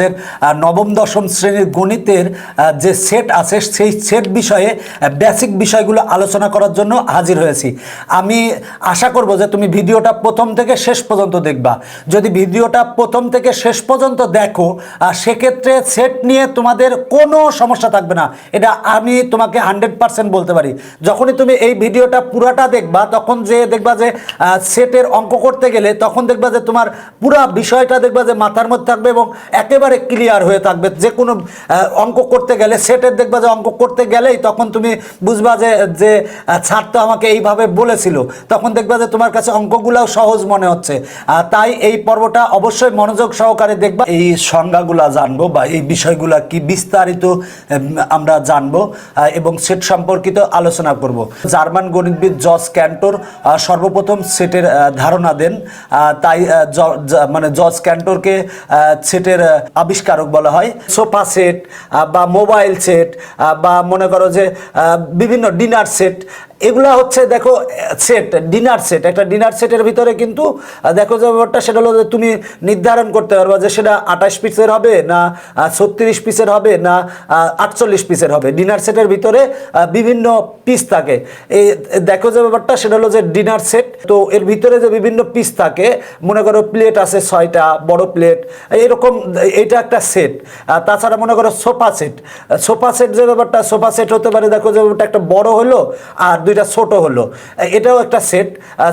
আমাদের নবম দশম শ্রেণীর গণিতের যে সেট আছে সেই সেট বিষয়ে বেসিক বিষয়গুলো আলোচনা করার জন্য হাজির হয়েছি। আমি আশা করব যে তুমি ভিডিওটা প্রথম থেকে শেষ পর্যন্ত দেখবা। যদি ভিডিওটা প্রথম থেকে শেষ পর্যন্ত দেখো সেক্ষেত্রে সেট নিয়ে তোমাদের কোনো সমস্যা থাকবে না, এটা আমি তোমাকে 100% বলতে পারি। যখনই তুমি এই ভিডিওটা পুরাটা দেখবা তখন যে দেখবা যে সেটের অঙ্ক করতে গেলে তখন দেখবা যে তোমার পুরা বিষয়টা দেখবা যে মাথার মধ্যে থাকবে এবং একেবারে ক্লিয়ার হয়ে থাকবে। যে কোনো অঙ্ক করতে গেলে সেটের দেখবা যে অঙ্ক করতে গেলেই তখন তুমি বুঝবা যে যে ছাড় তো আমাকে এইভাবে বলেছিল, তখন দেখবা যে তোমার কাছে অঙ্কগুলোও সহজ মনে হচ্ছে। তাই এই পর্বটা অবশ্যই মনোযোগ সহকারে দেখবা। এই সংজ্ঞাগুলা জানবো বা এই বিষয়গুলা কি বিস্তারিত আমরা জানবো এবং সেট সম্পর্কিত আলোচনা করব। জার্মান গণিতবিদ জর্জ ক্যান্টর সর্বপ্রথম সেটের ধারণা দেন, তাই মানে জর্জ ক্যান্টরকে সেটের আবিষ্কারক বলা হয়। সোফা সেট বা মোবাইল সেট বা মনে করো যে বিভিন্ন ডিনার সেট, এগুলা হচ্ছে দেখো সেট, ডিনার সেট। একটা ডিনার সেটের ভিতরে কিন্তু দেখো যে ব্যাপারটা সেটা হলো যে তুমি নির্ধারণ করতে পারবা যে সেটা 28 পিসের হবে না 36 পিসের হবে না 48 পিসের হবে। ডিনার সেটের ভিতরে বিভিন্ন পিস থাকে। এই দেখো যে ব্যাপারটা সেটা হলো যে ডিনার সেট। তো এর ভিতরে যে বিভিন্ন পিস থাকে, মনে করো প্লেট আছে 6টা বড় প্লেট, এরকম এইটা একটা সেট। তাছাড়া মনে করো সোফা সেট, সোফা সেট যে ব্যাপারটা সোফা সেট হতে পারে দেখো যে ব্যাপারটা একটা বড় হলো আর দুইটা ছোট হলো, এটাও একটা সেট,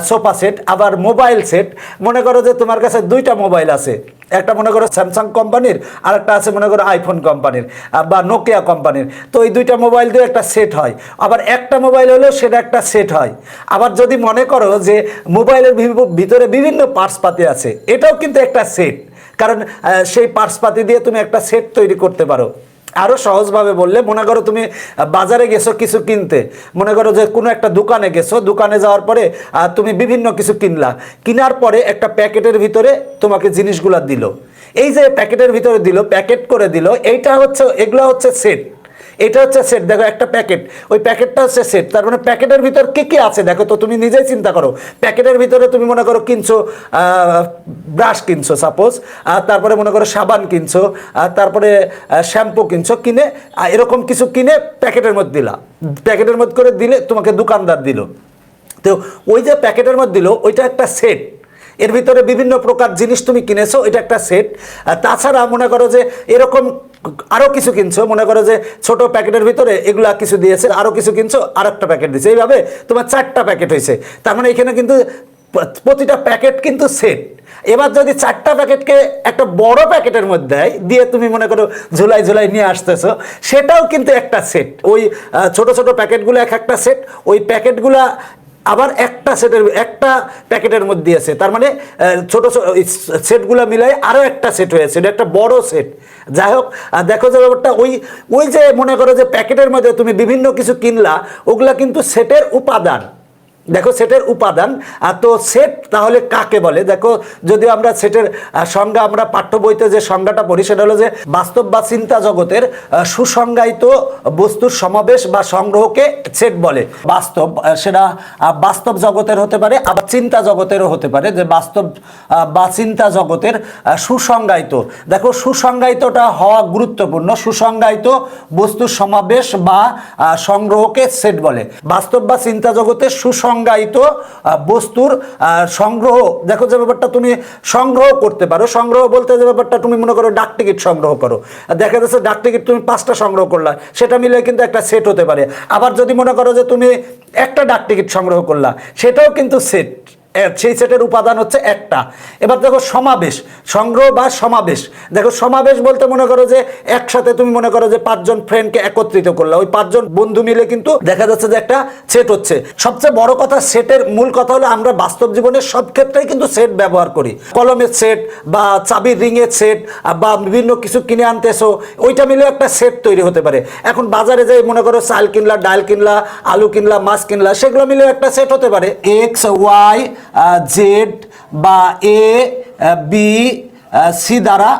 সোফা সেট। আবার মোবাইল সেট, মনে করো যে তোমার কাছে দুইটা মোবাইল আছে, একটা মনে করো স্যামসাং কোম্পানির আর একটা আছে মনে করো আইফোন কোম্পানির বা নোকিয়া কোম্পানির। তো এই দুইটা মোবাইল দিয়ে একটা সেট হয়। আবার একটা মোবাইল হলেও সেটা একটা সেট হয়। আবার যদি মনে করো যে মোবাইলের ভিতরে বিভিন্ন পার্টসপাতি আছে, এটাও কিন্তু একটা সেট, কারণ সেই পার্টসপাতি দিয়ে তুমি একটা সেট তৈরি করতে পারো। আরও সহজভাবে বললে মনে করো তুমি বাজারে গেছো কিছু কিনতে, মনে করো যে কোনো একটা দোকানে গেছো, দোকানে যাওয়ার পরে তুমি বিভিন্ন কিছু কিনলা, কেনার পরে একটা প্যাকেটের ভিতরে তোমাকে জিনিসগুলা দিল। এই যে প্যাকেটের ভিতরে দিল, প্যাকেট করে দিল, এইটা হচ্ছে, এগুলো হচ্ছে সেট। এটা হচ্ছে সেট। দেখো একটা প্যাকেট, ওই প্যাকেটটা হচ্ছে সেট। তার মানে প্যাকেটের ভিতর কি কি আছে দেখো তো, তুমি নিজেই চিন্তা করো। প্যাকেটের ভিতরে তুমি মনে করো কিনছো ব্রাশ কিনছো সাপোজ, তারপরে মনে করো সাবান কিনছো, তারপরে শ্যাম্পু কিনছো, কিনে এরকম কিছু কিনে প্যাকেটের মধ্যে দিলা। প্যাকেটের মধ্যে করে দিলে তোমাকে দোকানদার দিল। তো ওই যে প্যাকেটের মধ্যে দিল ওইটা একটা সেট। এর ভিতরে বিভিন্ন প্রকার জিনিস তুমি কিনেছো, এটা একটা সেট। তাছাড়া মনে করো যে এরকম আরও কিছু কিনছো, মনে করো যে ছোট প্যাকেটের ভিতরে এগুলা কিছু দিয়েছে, আরও কিছু কিনছো, আর একটা প্যাকেট দিয়েছে, এইভাবে তোমার 4টা প্যাকেট হয়েছে। তার মানে এখানে কিন্তু প্রতিটা প্যাকেট কিন্তু সেট। এবার যদি 4টা প্যাকেটকে একটা বড় প্যাকেটের মধ্যে দিয়ে তুমি মনে করো ঝুলাই ঝুলাই নিয়ে আসতেছো, সেটাও কিন্তু একটা সেট। ওই ছোট ছোট প্যাকেটগুলো এক একটা সেট, ওই প্যাকেটগুলা আবার একটা সেটের একটা প্যাকেটের মধ্যে আছে। তার মানে ছোট ছোট সেটগুলো মিলাই আরও একটা সেট হয়েছে, এটা একটা বড় সেট। যাই হোক, দেখো যে ব্যাপারটা ওই ওই যে মনে করো যে প্যাকেটের মধ্যে তুমি বিভিন্ন কিছু কিনলা, ওগুলা কিন্তু সেটের উপাদান। দেখো সেটের উপাদান। তো সেট তাহলে কাকে বলে? দেখো যদিও আমরা সেটের সংজ্ঞা আমরা পাঠ্য বইতে যে সংজ্ঞাটা পড়ি সেটা হলো যে বাস্তব বা চিন্তা জগতের সুসংজ্ঞায়িত বস্তুর সমাবেশ বা সংগ্রহকে সেট বলে। বাস্তব সেটা বাস্তব জগতের হতে পারে, আবার চিন্তা জগতেরও হতে পারে। যে বাস্তব বা চিন্তা জগতের সুসংজ্ঞায়িত, দেখো সুসংজ্ঞায়িতটা হওয়া গুরুত্বপূর্ণ। সুসংজ্ঞায়িত বস্তুর সমাবেশ বা সংগ্রহকে সেট বলে। বাস্তব বা চিন্তা জগতের সুসংজ্ঞায়িত বস্তুর সংগ্রহ, দেখো যে ব্যাপারটা তুমি সংগ্রহ করতে পারো। সংগ্রহ বলতে যে ব্যাপারটা তুমি মনে করো ডাক টিকিট সংগ্রহ করো, দেখা যাচ্ছে ডাক টিকিট তুমি 5টা সংগ্রহ করলা, সেটা মিলে কিন্তু একটা সেট হতে পারে। আবার যদি মনে করো যে তুমি একটা ডাক টিকিট সংগ্রহ করলা, সেটাও কিন্তু সেট। সেই সেটের উপাদান হচ্ছে একটা। এবার দেখো সমাবেশ, সংগ্রহ বা সমাবেশ। দেখো সমাবেশ বলতে মনে করো যে একসাথে তুমি মনে করো যে 5 জন ফ্রেন্ডকে একত্রিত করলা, ওই 5 জন বন্ধু মিলে কিন্তু দেখা যাচ্ছে যে একটা সেট হচ্ছে। সবচেয়ে বড় কথা, সেটের মূল কথা হলো আমরা বাস্তব জীবনের সব ক্ষেত্রেই কিন্তু সেট ব্যবহার করি। কলমের সেট বা চাবির রিংয়ের সেট বা বিভিন্ন কিছু কিনে আনতেছো, ওইটা মিলে একটা সেট তৈরি হতে পারে। এখন বাজারে যাই মনে করো চাল কিনলা, ডাল কিনলা, আলু কিনলা, মাছ কিনলা, সেগুলো মিলে একটা সেট হতে পারে। এক্স ওয়াই জেড বা এ বি সি দ্বারা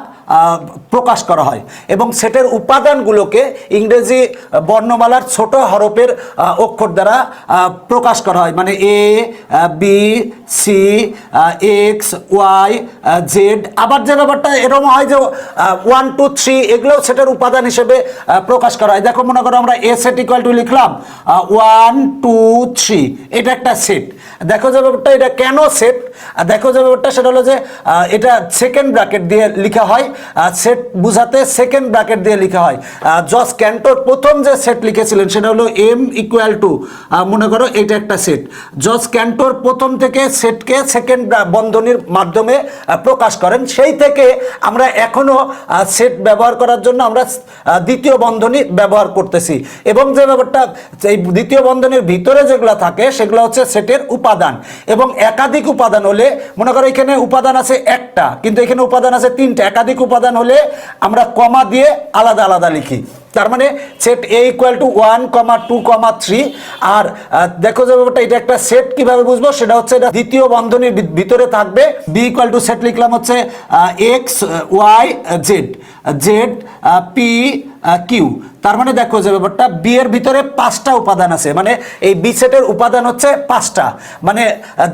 প্রকাশ করা হয় এবং সেটের উপাদানগুলোকে ইংরেজি বর্ণমালার ছোট হরফের অক্ষর দ্বারা প্রকাশ করা হয়। মানে A B C, X, Y, Z. আবার যে ব্যাপারটা এরকম হয় যে 1 2 3 এগুলোও সেটের উপাদান হিসেবে প্রকাশ করা হয়। দেখো মনে করো আমরা এ সেট ইকুয়াল টু লিখলাম 1 2 3, এটা একটা সেট। দেখো যে ব্যাপারটা এটা কেন সেট, দেখো যে ব্যাপারটা সেটা হলো যে এটা সেকেন্ড ব্র্যাকেট দিয়ে লেখা হয়, সেট বুঝাতে সেকেন্ড ব্র্যাকেট দিয়ে লেখা হয়। জস ক্যান্টর প্রথম যে সেট লিখেছিলেন সেটা হলো এম ইকুয়াল টু, মনে করো এটা একটা সেট। জস ক্যান্টর প্রথম থেকে সেটকে সেকেন্ড বন্ধনীর মাধ্যমে প্রকাশ করেন, সেই থেকে আমরা এখনো সেট ব্যবহার করার জন্য আমরা দ্বিতীয় বন্ধনী ব্যবহার করতেছি। এবং যে ব্যাপারটা এই দ্বিতীয় বন্ধনীর ভিতরে যেগুলো থাকে সেগুলো হচ্ছে সেটের উপাদান। এবং একাধিক উপাদান হলে, মনে করো এখানে উপাদান আছে একটা কিন্তু এখানে উপাদান আছে তিনটা, একাধিক উপাদান হলে আমরা কমা দিয়ে আলাদা আলাদা লিখি। তার মানে সেট এ ইকুয়াল টু 1, 2, 3। আর দেখো যে ব্যাপারটা এটা একটা সেট কিভাবে বুঝবো, সেটা হচ্ছে এটা দ্বিতীয় বন্ধনীর ভিতরে থাকবে। বি ইকুয়াল টু সেট লিখলাম হচ্ছে X, Y, Z, Z, P, Q. তার মানে দেখো যে ব্যাপারটা বি এর ভিতরে 5টা উপাদান আছে, মানে এই বি সেটের উপাদান হচ্ছে 5টা। মানে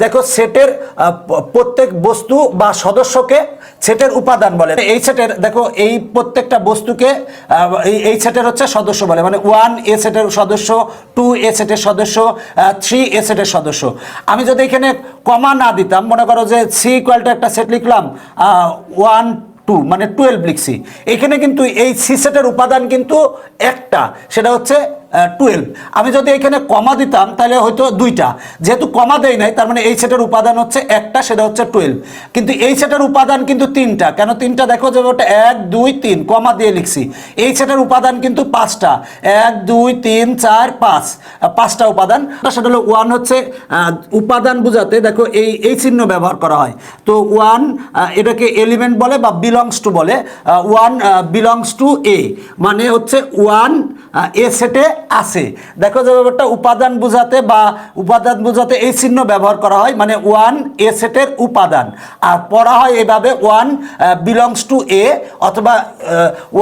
দেখো সেটের প্রত্যেক বস্তু বা সদস্যকে সেটের উপাদান বলে। এই সেটের দেখো এই প্রত্যেকটা বস্তুকে এই সেটের হচ্ছে সদস্য বলে। মানে 1 এ সেটের সদস্য, 2 এ সেটের সদস্য, 3 এ সেটের সদস্য। আমি যদি এখানে কমা না দিতাম, মনে করো যে সি ইকুয়াল টু একটা সেট লিখলাম 1 2 মানে 12 লিখছি, এখানে কিন্তু এই সি সেটের উপাদান কিন্তু একটা, সেটা হচ্ছে 12। আমি যদি এখানে কমা দিতাম তাহলে হয়তো 2টা, যেহেতু কমা দেয় নাই তার মানে এই সেটের উপাদান হচ্ছে একটা, সেটা হচ্ছে 12। কিন্তু এই সেটের উপাদান কিন্তু 3টা। কেন 3টা? দেখো যে ওটা 1 2 3 কমা দিয়ে লিখছি। এই সেটের উপাদান কিন্তু 5টা, 1 2 3 4 5, 5টা উপাদান। সেটা হলো 1 হচ্ছে উপাদান বোঝাতে দেখো এই চিহ্ন ব্যবহার করা হয়। তো 1 এটাকে এলিমেন্ট বলে বা বিলংস টু বলে। 1 বিলংস টু এ, মানে হচ্ছে 1 এ সেটে আছে। দেখো যে ব্যাপারটা উপাদান বোঝাতে বা উপাদান বোঝাতে এই চিহ্ন ব্যবহার করা হয়, মানে 1 এ সেটের উপাদান। আর পড়া হয় এভাবে 1 বিলংস টু এ অথবা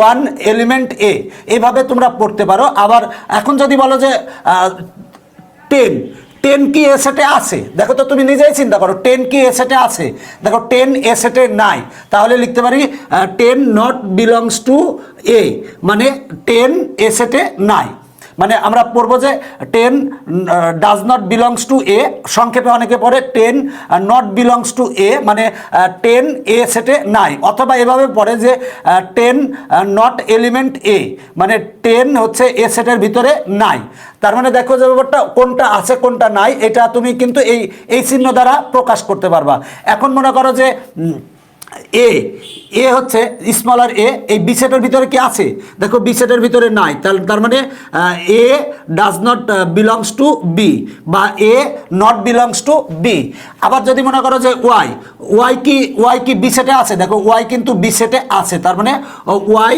1 এলিমেন্ট এ, এইভাবে তোমরা পড়তে পারো। আবার এখন যদি বলো যে 10 10 কি এ সেটে আছে, দেখো তো তুমি নিজেই চিন্তা করো 10 কি এ সেটে আছে। দেখো 10 এ সেটে নাই, তাহলে লিখতে পারি 10 নট বিলংস টু এ, মানে 10 এ সেটে নাই। মানে আমরা পড়বো যে 10 ডাজ নট বিলংস টু এ, সংক্ষেপে অনেকে পড়ে 10 নট বিলংস টু এ, মানে 10 এ সেটে নাই। অথবা এভাবে পড়ে যে 10 নট এলিমেন্ট এ, মানে 10 হচ্ছে এ সেটের ভিতরে নাই। তার মানে দেখো যে ব্যাপারটা কোনটা আছে কোনটা নাই এটা তুমি কিন্তু এই চিহ্ন দ্বারা প্রকাশ করতে পারবা। এখন মনে করো যে এ হচ্ছে স্মলার এ, এই বি সেটের ভিতরে কি আছে? দেখো বি সেটের ভিতরে নাই, তার মানে A does not belongs to B বা A not belongs to B. আবার যদি মনে করো যে ওয়াই কি বি সেটে আছে, দেখো ওয়াই কিন্তু বি সেটে আছে, তার মানে Y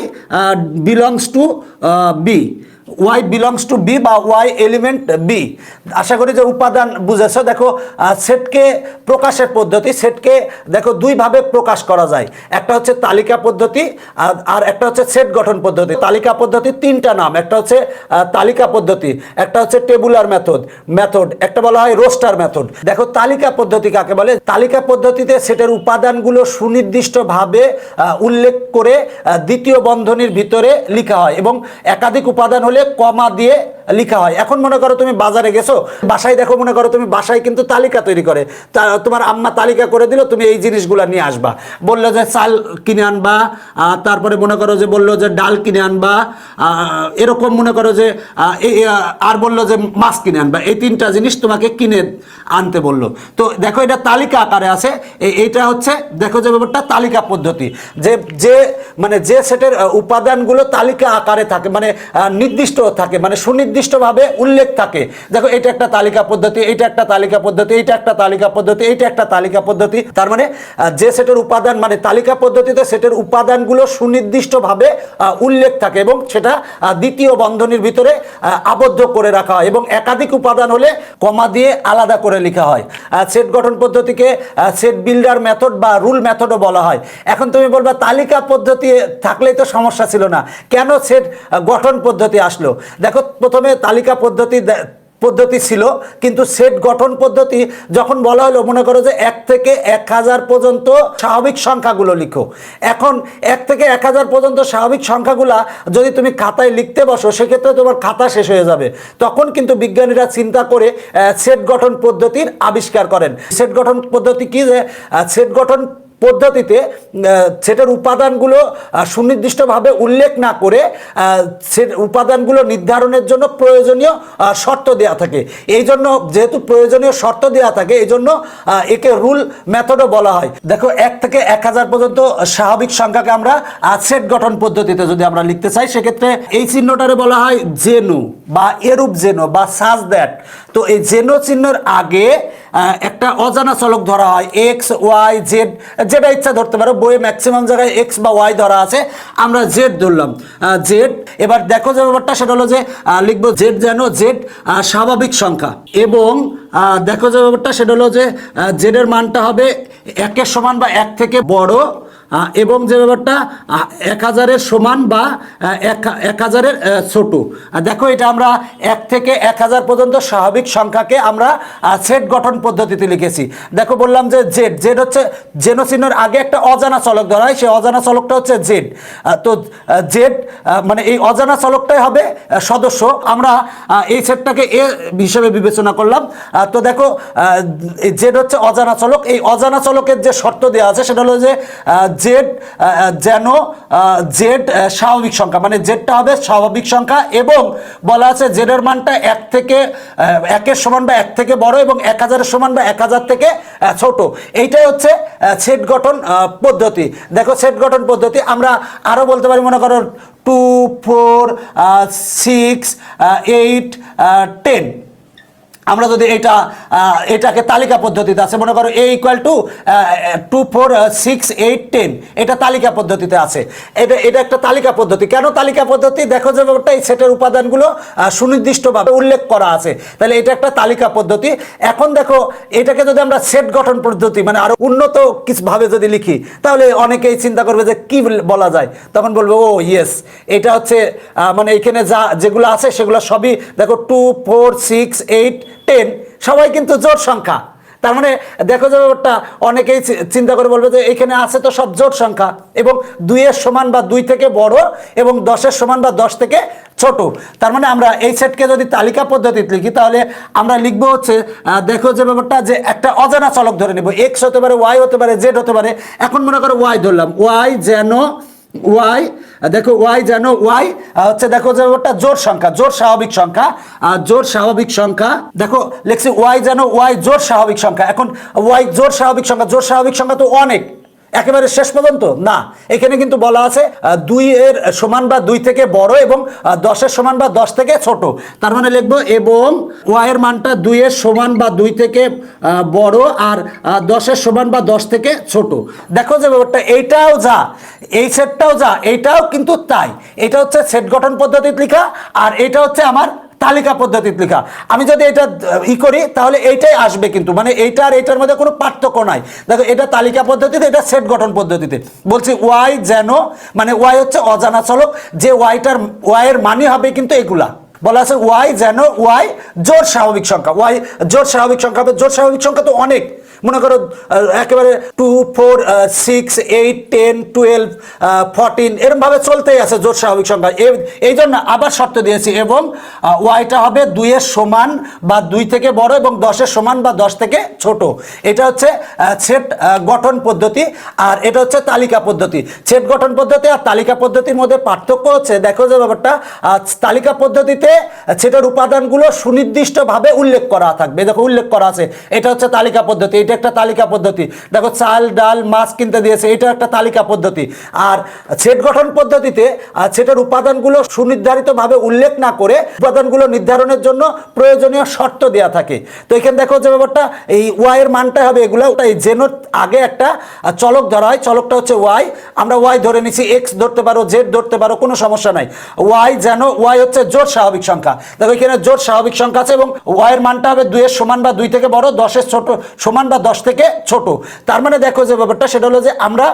belongs to B, Y belongs to B বা ওয়াই এলিমেন্ট বি। আশা করি যে উপাদান বুঝেছো। দেখো সেটকে প্রকাশের পদ্ধতি, সেটকে দেখো দুইভাবে প্রকাশ করা যায়। একটা হচ্ছে তালিকা পদ্ধতি আর একটা হচ্ছে সেট গঠন পদ্ধতি। তালিকা পদ্ধতি 3টা নাম, একটা হচ্ছে তালিকা পদ্ধতি, একটা হচ্ছে টেবুলার মেথড, একটা বলা হয় রোস্টার মেথড। দেখো তালিকা পদ্ধতি কাকে বলে? তালিকা পদ্ধতিতে সেটের উপাদানগুলো সুনির্দিষ্টভাবে উল্লেখ করে দ্বিতীয় বন্ধনীর ভিতরে লেখা হয় এবং একাধিক উপাদান হলে কমা দিয়ে লেখা হয়। এখন মনে করো তুমি বাজারে গেছো, বাসায় দেখো মনে করো তুমি বাসায় কিন্তু তালিকা তৈরি করে, তোমার আম্মা তালিকা করে দিল, তুমি এই জিনিসগুলো নিয়ে আসবা। বললো যে চাল কিনে আনবা, তারপরে মনে করো যে বললো যে ডাল কিনে আনবা, এরকম মনে করো যে আর বললো যে মাছ কিনে আনবা। এই 3টা জিনিস তোমাকে কিনে আনতে বললো। তো দেখো এটা তালিকা আকারে আছে। এইটা হচ্ছে দেখো যে ব্যাপারটা তালিকা পদ্ধতি, যে সেটের উপাদানগুলো তালিকা আকারে থাকে, মানে নির্দিষ্ট থাকে, মানে সুনির্দিষ্টভাবে উল্লেখ থাকে। দেখো এটা একটা তালিকা পদ্ধতি, এটা একটা তালিকা পদ্ধতি, এটা একটা তালিকা পদ্ধতি, এটা একটা তালিকা পদ্ধতি। তার মানে যে সেটের উপাদান, মানে তালিকা পদ্ধতিতে সেটের উপাদানগুলো সুনির্দিষ্টভাবে উল্লেখ থাকে এবং সেটা দ্বিতীয় বন্ধনীর ভিতরে আবদ্ধ করে রাখা হয় এবং একাধিক উপাদান হলে কমা দিয়ে আলাদা করে লেখা হয়। সেট গঠন পদ্ধতিকে সেট বিল্ডার মেথড বা রুল মেথডও বলা হয়। এখন তুমি বলবা তালিকা পদ্ধতি থাকলেই তো সমস্যা ছিল না, কেন সেট গঠন পদ্ধতি আসলো? দেখো প্রথমে তালিকা পদ্ধতি পদ্ধতি ছিল, কিন্তু সেট গঠন পদ্ধতি যখন বলা হলো মনে করো যে 1 থেকে 1000 পর্যন্ত স্বাভাবিক সংখ্যাগুলো লিখো। এখন 1 থেকে 1000 পর্যন্ত স্বাভাবিক সংখ্যাগুলা যদি তুমি খাতায় লিখতে বসো সেক্ষেত্রে তোমার খাতা শেষ হয়ে যাবে। তখন কিন্তু বিজ্ঞানীরা চিন্তা করে সেট গঠন পদ্ধতির আবিষ্কার করেন। সেট গঠন পদ্ধতি কি, যে সেট গঠন পদ্ধতিতে সেটার উপাদানগুলো সুনির্দিষ্টভাবে উল্লেখ না করে উপাদানগুলো নির্ধারণের জন্য প্রয়োজনীয় শর্ত দেওয়া থাকে। এই জন্য যেহেতু প্রয়োজনীয় শর্ত দেওয়া থাকে এই জন্য একে রুল মেথডও বলা হয়। দেখো 1 থেকে 1000 পর্যন্ত স্বাভাবিক সংখ্যাকে আমরা সেট গঠন পদ্ধতিতে যদি আমরা লিখতে চাই সেক্ষেত্রে এই চিহ্নটারে বলা হয় জেনু বা এরূপ জেনো বা সাজ দ্যাট। তো এই জেনো চিহ্নের আগে একটা অজানা চলক ধরা হয়, এক্স ওয়াই জেড, যেটা ইচ্ছা ধরতে পারো। বইয়ে ম্যাক্সিমাম জায়গায় এক্স বা ওয়াই ধরা আছে, আমরা জেড ধরলাম, জেড। এবার দেখো যে ব্যাপারটা সেটা হলো যে লিখবো জেড যেন জেড স্বাভাবিক সংখ্যা, এবং দেখো যে ব্যাপারটা সেটা হলো যে জেডের মানটা হবে 1-এর সমান বা 1 থেকে বড়, এবং যে ব্যাপারটা 1000-এর সমান বা 1000-এর ছোট। দেখো এটা আমরা 1 থেকে 1000 পর্যন্ত স্বাভাবিক সংখ্যাকে আমরা সেট গঠন পদ্ধতিতে লিখেছি। দেখো বললাম যে জেড, জেড হচ্ছে জেনো চিহ্নের আগে একটা অজানা চলক ধরা হয়, সেই অজানা চলকটা হচ্ছে জেড। তো জেড মানে এই অজানা চলকটাই হবে সদস্য। আমরা এই সেটটাকে এ হিসেবে বিবেচনা করলাম। তো দেখো জেড হচ্ছে অজানা চলক। এই অজানা চলকের যে শর্ত দেওয়া আছে সেটা হলো যে জেড যেন জেড স্বাভাবিক সংখ্যা, মানে জেডটা হবে স্বাভাবিক সংখ্যা, এবং বলা আছে জেডের মানটা 1 থেকে 1-এর সমান বা 1 থেকে বড় এবং 1000-এর সমান বা 1000 থেকে ছোট। এইটাই হচ্ছে সেট গঠন পদ্ধতি। দেখো সেট গঠন পদ্ধতি আমরা আরো বলতে পারি, মনে করো 2, 4, 6, 8, 10। আমরা যদি এটাকে তালিকা পদ্ধতিতে আছে, মনে করো a = 2, 4, 6, 8, 10, এটা তালিকা পদ্ধতিতে আছে। এটা একটা তালিকা পদ্ধতি। কেন তালিকা পদ্ধতি? দেখো যে ব্যাপারটা এই সেটের উপাদানগুলো সুনির্দিষ্টভাবে উল্লেখ করা আছে, তাহলে এটা একটা তালিকা পদ্ধতি। এখন দেখো এটাকে যদি আমরা সেট গঠন পদ্ধতি মানে আরো উন্নত কিছুভাবে যদি লিখি তাহলে অনেকেই চিন্তা করবে যে কি বলা যায়, তখন বলবে ও ইয়েস, এটা হচ্ছে মানে এখানে যেগুলো আছে সেগুলো সবই দেখো 2, 4, 6, 8, 10 সবাই কিন্তু জোড় সংখ্যা। তার মানে দেখো যে ব্যাপারটা অনেকেই চিন্তা করে বলবে যে এখানে আছে তো সব জোড় সংখ্যা, এবং 2-এর সমান বা 2 থেকে বড় এবং 10-এর সমান বা 10 থেকে ছোট। তার মানে আমরা এই সেটকে যদি তালিকা পদ্ধতিতে লিখি তাহলে আমরা লিখবো হচ্ছে দেখো যে ব্যাপারটা যে একটা অজানা চলক ধরে নেব, এক্স হতে পারে, ওয়াই হতে পারে, জেড হতে পারে। এখন মনে করো ওয়াই ধরলাম, ওয়াই যেন ওয়াই, দেখো ওয়াই যেন ওয়াই হচ্ছে দেখো যে ওটা জোড় সংখ্যা, জোড় স্বাভাবিক সংখ্যা, জোড় স্বাভাবিক সংখ্যা। দেখো লিখছি ওয়াই যেন ওয়াই জোড় স্বাভাবিক সংখ্যা। এখন ওয়াই জোড় স্বাভাবিক সংখ্যা, জোড় স্বাভাবিক সংখ্যা তো অনেক, একেবারে শেষ পর্যন্ত না, এখানে কিন্তু বলা আছে 2-এর সমান বা 2 থেকে বড় এবং 10-এর সমান বা 10 থেকে ছোট। তার মানে লিখবো এবং ওয়াইয়ের মানটা 2-এর সমান বা 2 থেকে বড় আর 10-এর সমান বা 10 থেকে ছোট। দেখো যে ব্যাপারটা এইটাও যা, এই সেটটাও যা, এইটাও কিন্তু তাই। এটা হচ্ছে সেট গঠন পদ্ধতিতে লেখা আর এটা হচ্ছে আমার তালিকা পদ্ধতিতে লেখা। আমি যদি এটা করি তাহলে এইটাই আসবে, কিন্তু মানে এইটা আর এইটার মধ্যে কোনো পার্থক্য নাই। দেখো এটা তালিকা পদ্ধতিতে, এটা সেট গঠন পদ্ধতিতে। বলছি ওয়াই যেন, মানে ওয়াই হচ্ছে অজানা চলক, যে ওয়াইয়ের মানে হবে কিন্তু এগুলা বলা আছে ওয়াই যেন ওয়াই জোড় স্বাভাবিক সংখ্যা, ওয়াই জোড় স্বাভাবিক সংখ্যা হবে। জোড় স্বাভাবিক সংখ্যা তো অনেক, মনে করো একেবারে 2, 4, 6, 8, 10, 12, 14 এরকম ভাবে চলতেই আছে জোড় স্বাভাবিক সংখ্যা। এই জন্য আবার শর্ত দিয়েছি এবং ওয়াইটা হবে 2-এর সমান বা 2 থেকে বড় এবং 10-এর সমান বা 10 থেকে ছোট। এটা হচ্ছে সেট গঠন পদ্ধতি আর এটা হচ্ছে তালিকা পদ্ধতি। সেট গঠন পদ্ধতি আর তালিকা পদ্ধতির মধ্যে পার্থক্য হচ্ছে, দেখো যে ব্যাপারটা তালিকা পদ্ধতিতে সেটার উপাদানগুলো সুনির্দিষ্টভাবে উল্লেখ করা থাকবে। দেখো উল্লেখ করা আছে, এটা হচ্ছে তালিকা পদ্ধতি, এটা একটা তালিকা পদ্ধতি। দেখো চাল ডাল মাছ কিনতে দিয়েছে, এটা একটা তালিকা পদ্ধতি। আর সেট গঠন পদ্ধতিতে সেটার উপাদানগুলো সুনির্ধারিতভাবে উল্লেখ না করে উপাদানগুলো নির্ধারণের জন্য প্রয়োজনীয় শর্ত দেওয়া থাকে। তো এখানে দেখো যে ব্যাপারটা এই ওয়াই এর মানটা হবে এগুলো, ওটা এই জেনোর আগে একটা চলক ধরা হয়, চলকটা হচ্ছে ওয়াই। আমরা ওয়াই ধরে নিছি, এক্স ধরতে পারো, জেড ধরতে পারো, কোনো সমস্যা নাই। ওয়াই যেন ওয়াই হচ্ছে জোড় স্বাভাবিক সংখ্যা। দেখো এখানে জোড় স্বাভাবিক সংখ্যা আছে এবং ওয়াই এর মানটা হবে 2-এর সমান বা 2 থেকে বড়, 10-এর ছোট সমান বা 10 থেকে ছোট। তার মানে দেখো যে ব্যাপারটা সেটা হলো যে আমরা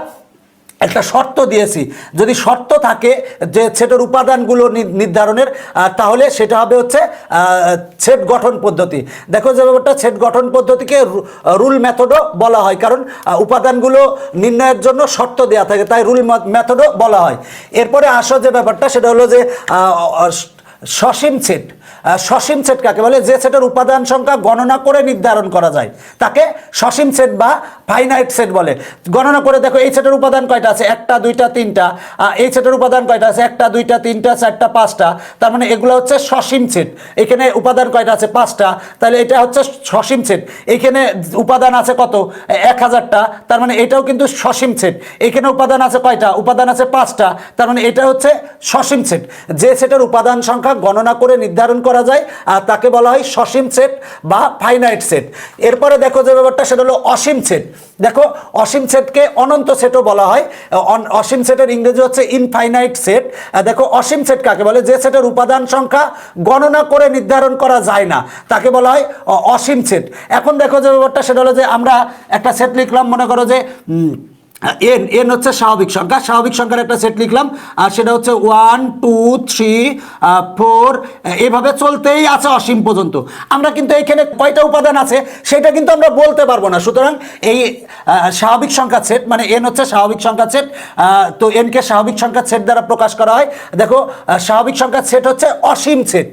একটা শর্ত দিয়েছি, যদি শর্ত থাকে যে সেটের উপাদানগুলো নির্ধারণের, তাহলে সেটা হবে হচ্ছে সেট গঠন পদ্ধতি। দেখো যে ব্যাপারটা, সেট গঠন পদ্ধতিকে রুল মেথডও বলা হয়, কারণ উপাদানগুলো নির্ণয়ের জন্য শর্ত দেওয়া থাকে, তাই রুল মেথডও বলা হয়। এরপরে আসো যে ব্যাপারটা, সেটা হলো যে সসীম সেট। সসীম সেট কাকে বলে? যে সেটের উপাদান সংখ্যা গণনা করে নির্ধারণ করা যায় তাকে সসীম সেট বা ফাইনাইট সেট বলে। গণনা করে দেখো এই সেটের উপাদান কয়টা আছে, 1টা 2টা 3টা, এই সেটের উপাদান কয়টা আছে, 1টা 2টা 3টা 4টা 5টা, তার মানে এগুলো হচ্ছে সসীম সেট। এখানে উপাদান কয়টা আছে, 5টা, তাহলে এটা হচ্ছে সসীম সেট। এখানে উপাদান আছে কত, 1000টা, তার মানে এটাও কিন্তু সসীম সেট। এখানে উপাদান আছে কয়টা, উপাদান আছে 5টা, তার মানে এটা হচ্ছে সসীম সেট। যে সেটের উপাদান সংখ্যা গণনা করে নির্ধারণ করা যায় তাকে বলা হয় সসীম সেট বা ফাইনাইট সেট। এরপরে দেখো যে ব্যাপারটা, সেটা হলো অসীম সেট। দেখো অসীম সেটকে অনন্ত সেটও বলা হয়। অসীম সেটের ইংরেজি হচ্ছে ইনফাইনাইট সেট। দেখো অসীম সেট কাকে বলে? যে সেটের উপাদান সংখ্যা গণনা করে নির্ধারণ করা যায় না তাকে বলা হয় অসীম সেট। এখন দেখো যে ব্যাপারটা, সেটা হলো যে আমরা একটা সেট লিখলাম, মনে করো যে এন, এন হচ্ছে স্বাভাবিক সংখ্যা, স্বাভাবিক সংখ্যার একটা সেট লিখলাম, আর সেটা হচ্ছে 1 2 3 4, এভাবে চলতেই আছে অসীম পর্যন্ত। আমরা কিন্তু এখানে কয়টা উপাদান আছে সেটা কিন্তু আমরা বলতে পারবো না। সুতরাং এই স্বাভাবিক সংখ্যা সেট, মানে এন হচ্ছে স্বাভাবিক সংখ্যা সেট, তো এনকে স্বাভাবিক সংখ্যা সেট দ্বারা প্রকাশ করা হয়। দেখো স্বাভাবিক সংখ্যা সেট হচ্ছে অসীম সেট।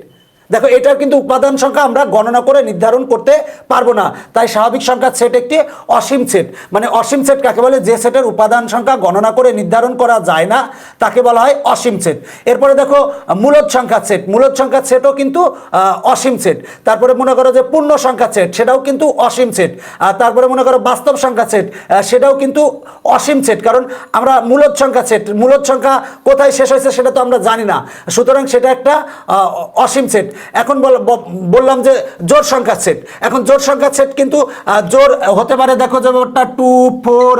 দেখো এটার কিন্তু উপাদান সংখ্যা আমরা গণনা করে নির্ধারণ করতে পারবো না, তাই স্বাভাবিক সংখ্যার সেট একটি অসীম সেট। মানে অসীম সেট কাকে বলে? যে সেটের উপাদান সংখ্যা গণনা করে নির্ধারণ করা যায় না তাকে বলা হয় অসীম সেট। এরপরে দেখো মূলদ সংখ্যার সেট, মূলদ সংখ্যার সেটও কিন্তু অসীম সেট। তারপরে মনে করো যে পূর্ণ সংখ্যার সেট, সেটাও কিন্তু অসীম সেট। তারপরে মনে করো বাস্তব সংখ্যার সেট, সেটাও কিন্তু অসীম সেট, কারণ আমরা মূলদ সংখ্যা সেট, মূলদ সংখ্যা কোথায় শেষ হয়েছে সেটা তো আমরা জানি না, সুতরাং সেটা একটা অসীম সেট। এখন বললাম যে জোড় সংখ্যার সেট। এখন জোড় সংখ্যার সেট কিন্তু জোড় হতে পারে, দেখো যে 2 4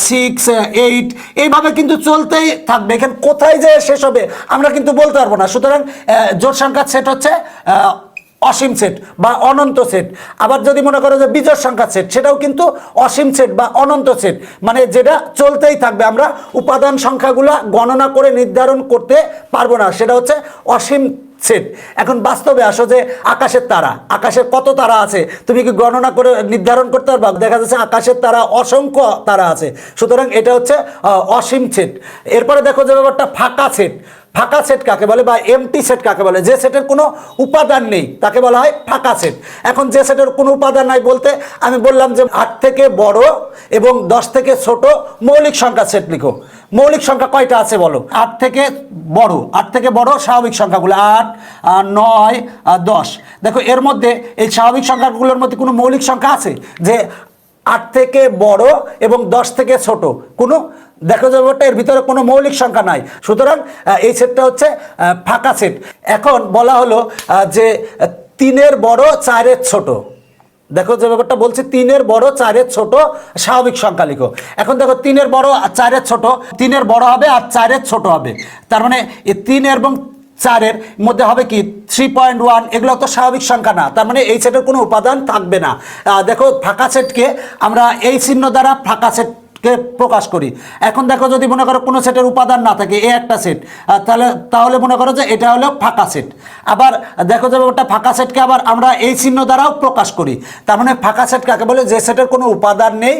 6 8, এইভাবে কিন্তু চলতেই থাকবে। এখানে কোথায় যে শেষ হবে আমরা কিন্তু বলতে পারবো না। সুতরাং জোড় সংখ্যার সেট হচ্ছে অসীম সেট বা অনন্ত সেট। আবার যদি মনে করো যে বিজোড় সংখ্যার সেট, সেটাও কিন্তু অসীম সেট বা অনন্ত সেট, মানে যেটা চলতেই থাকবে, আমরা উপাদান সংখ্যাগুলো গণনা করে নির্ধারণ করতে পারবো না, সেটা হচ্ছে অসীম সেট। এখন বাস্তবে আসো যে আকাশের তারা, আকাশের কত তারা আছে তুমি কি গণনা করে নির্ধারণ করতে পারবে? দেখা যাচ্ছে আকাশের তারা অসংখ্য তারা আছে, সুতরাং এটা হচ্ছে অসীম সেট। এরপরে দেখো যে ব্যাপারটা ফাঁকা সেট। ফাঁকা সেট কাকে বলে বা এমটি সেট কাকে বলে? যে সেটের কোনো উপাদান নেই তাকে বলা হয় ফাঁকা সেট। এখন যে সেটের কোনো উপাদান নাই বলতে আমি বললাম যে 8 থেকে বড় এবং 10 থেকে ছোট মৌলিক সংখ্যা সেট লিখো। মৌলিক সংখ্যা কয়টা আছে বলো? 8 থেকে বড়, 8 থেকে বড় স্বাভাবিক সংখ্যাগুলো 8 9 10। দেখো এর মধ্যে এই স্বাভাবিক সংখ্যাগুলোর মধ্যে কোনো মৌলিক সংখ্যা আছে যে 8 থেকে বড় এবং 10 থেকে ছোট? কোনো, দেখো যে এর ভিতরে কোনো মৌলিক সংখ্যা নাই, সুতরাং এই সেটটা হচ্ছে ফাঁকা সেট। এখন বলা হলো যে 3-এর বড় 4-এর ছোট। দেখো যে ব্যাপারটা বলছি, 3-এর বড় 4-এর ছোট স্বাভাবিক সংখ্যা লিখো। এখন দেখো 3-এর বড় 4-এর ছোট, 3-এর বড় হবে আর 4-এর ছোট হবে, তার মানে এই 3 এবং 4-এর মধ্যে হবে কি 3.1, এগুলো তো স্বাভাবিক সংখ্যা না, তার মানে এই সেটের কোনো উপাদান থাকবে না। দেখো ফাঁকা সেটকে আমরা এই চিহ্ন দ্বারা ফাঁকা সেট কে প্রকাশ করি। এখন দেখো যদি মনে করো কোনো সেটের উপাদান না থাকে, এই একটা সেট, তাহলে মনে করো যে এটা হলো ফাঁকা সেট। আবার দেখো যে ওটা ফাঁকা সেটকে আবার আমরা এই চিহ্ন দ্বারাও প্রকাশ করি, তার মানে ফাঁকা সেট কাকে বলে? যে সেটের কোনো উপাদান নেই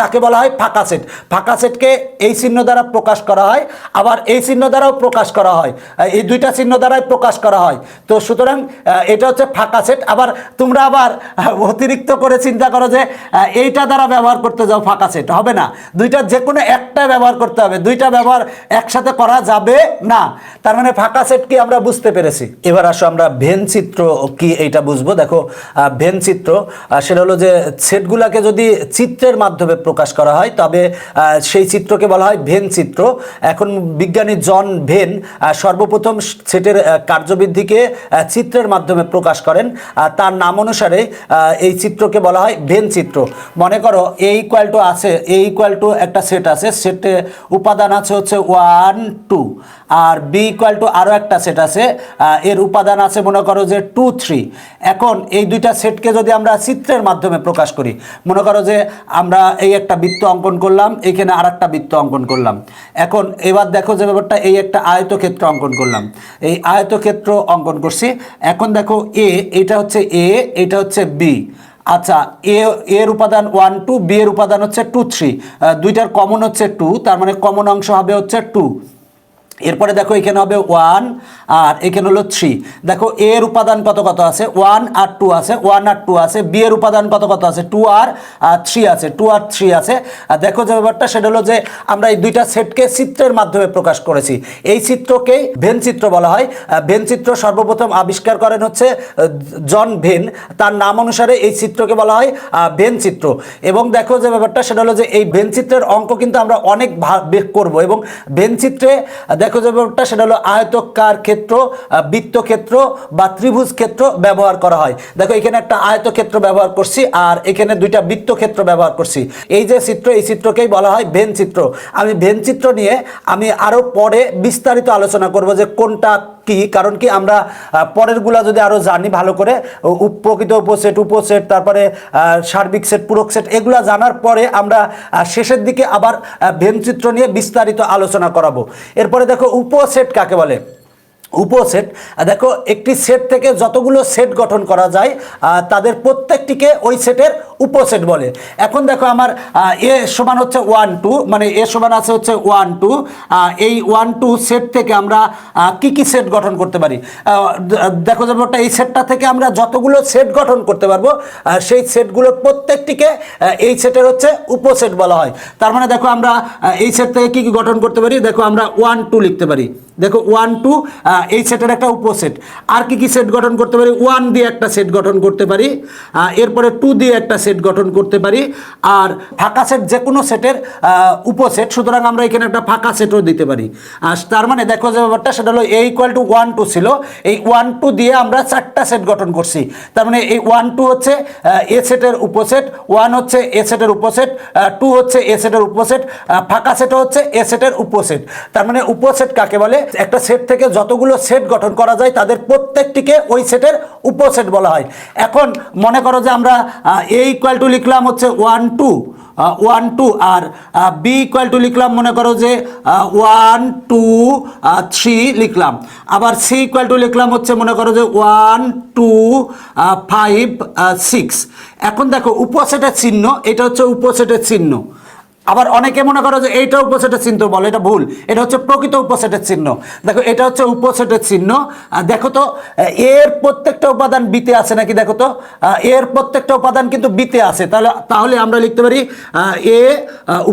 তাকে বলা হয় ফাঁকা সেট। ফাঁকা সেটকে এই চিহ্ন দ্বারা প্রকাশ করা হয়, আবার এই চিহ্ন দ্বারাও প্রকাশ করা হয়, এই দুইটা চিহ্ন দ্বারাই প্রকাশ করা হয়। তো সুতরাং এটা হচ্ছে ফাঁকা সেট। আবার তোমরা আবার অতিরিক্ত করে চিন্তা করো যে এইটা দ্বারা ব্যবহার করতে যাও ফাঁকা সেট, হবে না, দুইটা যে কোনো একটা ব্যবহার করতে হবে, দুইটা ব্যবহার একসাথে করা যাবে না। তার মানে ফাঁকা সেট কি আমরা বুঝতে পেরেছি। এবার আসো আমরা ভেন চিত্র কি এইটা বুঝবো। দেখো ভেন চিত্র সেটা হলো যে সেটগুলাকে যদি চিত্রের মাধ্যমে প্রকাশ করা হয় তবে সেই চিত্রকে বলা হয় ভেন চিত্র। এখন বিজ্ঞানী জন ভেন সর্বপ্রথম সেটের কার্যবৃদ্ধিকে চিত্রের মাধ্যমে প্রকাশ করেন, তার নাম অনুসারে এই চিত্রকে বলা হয় ভেন চিত্র। মনে করো A = আছে, A ইকুয়াল টু একটা সেট আছে, সেটে উপাদান আছে হচ্ছে 1 2, আর বি ইকুয়াল টু আরও একটা সেট আছে, এর উপাদান আছে মনে করো যে 2 3। এখন এই দুইটা সেটকে যদি আমরা চিত্রের মাধ্যমে প্রকাশ করি, মনে করো যে আমরা এই একটা বৃত্ত অঙ্কন করলাম, এখানে আর একটা বৃত্ত অঙ্কন করলাম। এখন এবার দেখো যে ব্যাপারটা, এই একটা আয়তক্ষেত্র অঙ্কন করলাম, এই আয়তক্ষেত্র অঙ্কন করছি। এখন দেখো এটা হচ্ছে এ, এটা হচ্ছে বি। আচ্ছা, এর উপাদান 1 2, বি এর উপাদান হচ্ছে 2 3, দুইটার কমন হচ্ছে 2, তার মানে কমন অংশ হবে হচ্ছে 2। এরপরে দেখো এখানে হবে 1 আর এখানে হলো 3। দেখো এর উপাদান কত কত আছে, 1 আর 2 আছে, 1 আর 2 আছে। বি এর উপাদান কত কত আছে, 2 আর 3 আছে, 2 আর 3 আছে। আর দেখো যে ব্যাপারটা সেটা হলো যে আমরা এই দুইটা সেটকে চিত্রের মাধ্যমে প্রকাশ করেছি। এই চিত্রকেই ভেন চিত্র বলা হয়। ভেন চিত্র সর্বপ্রথম আবিষ্কার করেন হচ্ছে জন ভেন, তার নাম অনুসারে এই চিত্রকে বলা হয় ভেন চিত্র। এবং দেখো যে ব্যাপারটা সেটা হলো যে এই ভেন চিত্রের অঙ্ক কিন্তু আমরা অনেক ভাবে করব। এবং ভেন চিত্রে দেখো যে ব্যাপারটা সেটা হলো আয়তকার ক্ষেত্র, বৃত্তক্ষেত্র বা ত্রিভুজ ক্ষেত্র ব্যবহার করা হয়। দেখো এখানে একটা আয়তক্ষেত্র ব্যবহার করছি আর এখানে দুইটা বৃত্তক্ষেত্র ব্যবহার করছি। এই যে চিত্র, এই চিত্রকেই বলা হয় ভেন চিত্র। আমি ভেন চিত্র নিয়ে আমি আরও পরে বিস্তারিত আলোচনা করব যে কোনটা কি, কারণ কি আমরা পরেরগুলা যদি আরও জানি ভালো করে, প্রকৃত উপসেট, উপসেট, তারপরে সার্বিক সেট, পূরক সেট, এগুলা জানার পরে আমরা শেষের দিকে আবার ভেন চিত্র নিয়ে বিস্তারিত আলোচনা করাবো। এরপরে দেখো উপসেট কাকে বলে। উপসেট, দেখো একটি সেট থেকে যতগুলো সেট গঠন করা যায় তাদের প্রত্যেকটিকে ওই সেটের উপসেট বলে। এখন দেখো আমার এ সমান হচ্ছে 1 2, মানে এ সমান আছে হচ্ছে 1 2। এই 1 2 সেট থেকে আমরা কি কি সেট গঠন করতে পারি, দেখো যে এই সেটটা থেকে আমরা যতগুলো সেট গঠন করতে পারবো সেই সেটগুলোর প্রত্যেকটিকে এই সেটের হচ্ছে উপসেট বলা হয়। তার মানে দেখো আমরা এই সেট থেকে কি কি গঠন করতে পারি, দেখো আমরা 1 2 লিখতে পারি। দেখো 1 2 এই সেটের একটা উপসেট। আর কি কি সেট গঠন করতে পারি, 1 দিয়ে একটা সেট গঠন করতে পারি, এরপরে 2 দিয়ে একটা সেট গঠন করতে পারি, আর ফাঁকা সেট যে কোনো সেটের উপসেট। সুতরাং আমরা এখানে একটা ফাঁকা সেটও দিতে পারি। তার মানে দেখো যে ব্যাপারটা সেটা হলো এ ইকুয়াল টু 1 2 ছিল, এই 1 2 দিয়ে আমরা 4টা সেট গঠন করছি। তার মানে এই 1 2 হচ্ছে এ সেটের উপসেট, 1 হচ্ছে এ সেটের উপসেট, 2 হচ্ছে এ সেটের উপসেট, ফাঁকা সেট হচ্ছে এ সেটের উপসেট। তার মানে উপসেট কাকে বলে, একটা সেট থেকে যতগুলো সেট গঠন করা যায় তাদের প্রত্যেকটিকে ওই সেটের উপসেট বলা হয়। এখন মনে করো যে আমরা এ ইকুয়াল টু লিখলাম হচ্ছে 1 2 1 2, আর বি ইকুয়াল টু লিখলাম মনে করো যে 1 2 3 লিখলাম, আবার সি ইকুয়াল টু লিখলাম হচ্ছে মনে করো যে 1 2 5 6। এখন দেখো উপসেটের চিহ্ন, এটা হচ্ছে উপসেটের চিহ্ন। আবার অনেকে মনে করো যে এইটা উপসেটের চিহ্ন বলে, এটা ভুল, এটা হচ্ছে প্রকৃত উপসেটের চিহ্ন। দেখো এটা হচ্ছে উপসেটের চিহ্ন। দেখো তো এর প্রত্যেকটা উপাদান বিতে আছে নাকি, দেখো তো এর প্রত্যেকটা উপাদান কিন্তু বিতে আছে। তাহলে আমরা লিখতে পারি এ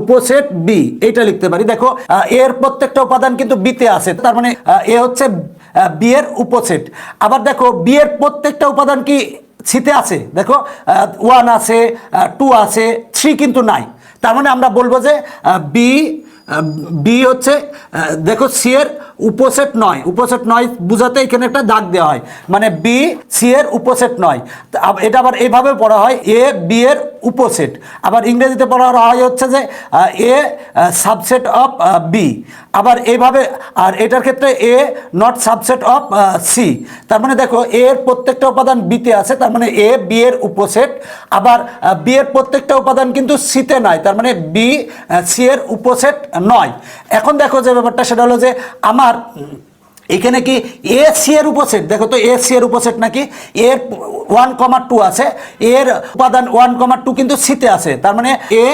উপসেট বি, এইটা লিখতে পারি। দেখো এর প্রত্যেকটা উপাদান কিন্তু বিতে আছে, তার মানে এ হচ্ছে বি এর উপসেট। আবার দেখো বি এর প্রত্যেকটা উপাদান কি সিতে আছে, দেখো 1 আছে, 2 আছে, 3 কিন্তু নাই। তার মানে আমরা বলবো যে বি হচ্ছে, দেখো সি এর উপসেট নয়, উপসেট নয় বুঝাতে এখানে একটা দাগ দেওয়া হয়, মানে বি সি এর উপসেট নয়। এটা আবার এইভাবে পড়া হয় এ বি এর উপসেট। আবার ইংরেজিতে পড়া হয় হচ্ছে যে এ সাবসেট অফ বি, আবার এইভাবে। আর এটার ক্ষেত্রে এ নট সাবসেট অফ সি। তার মানে দেখো এর প্রত্যেকটা উপাদান বিতে আছে, তার মানে এ বি এর উপসেট। আবার বি এর প্রত্যেকটা উপাদান কিন্তু সিতে নয়, তার মানে বি সি এর উপসেট নয়। এখন দেখো যে ব্যাপারটা সেটা হলো যে আমার এখানে কি এ সি এর উপসেট, দেখো তো এ সি এর উপসেট নাকি, এর 1 2 আছে, এর উপাদান 1 2 কিন্তু সিতে আছে, তার মানে এ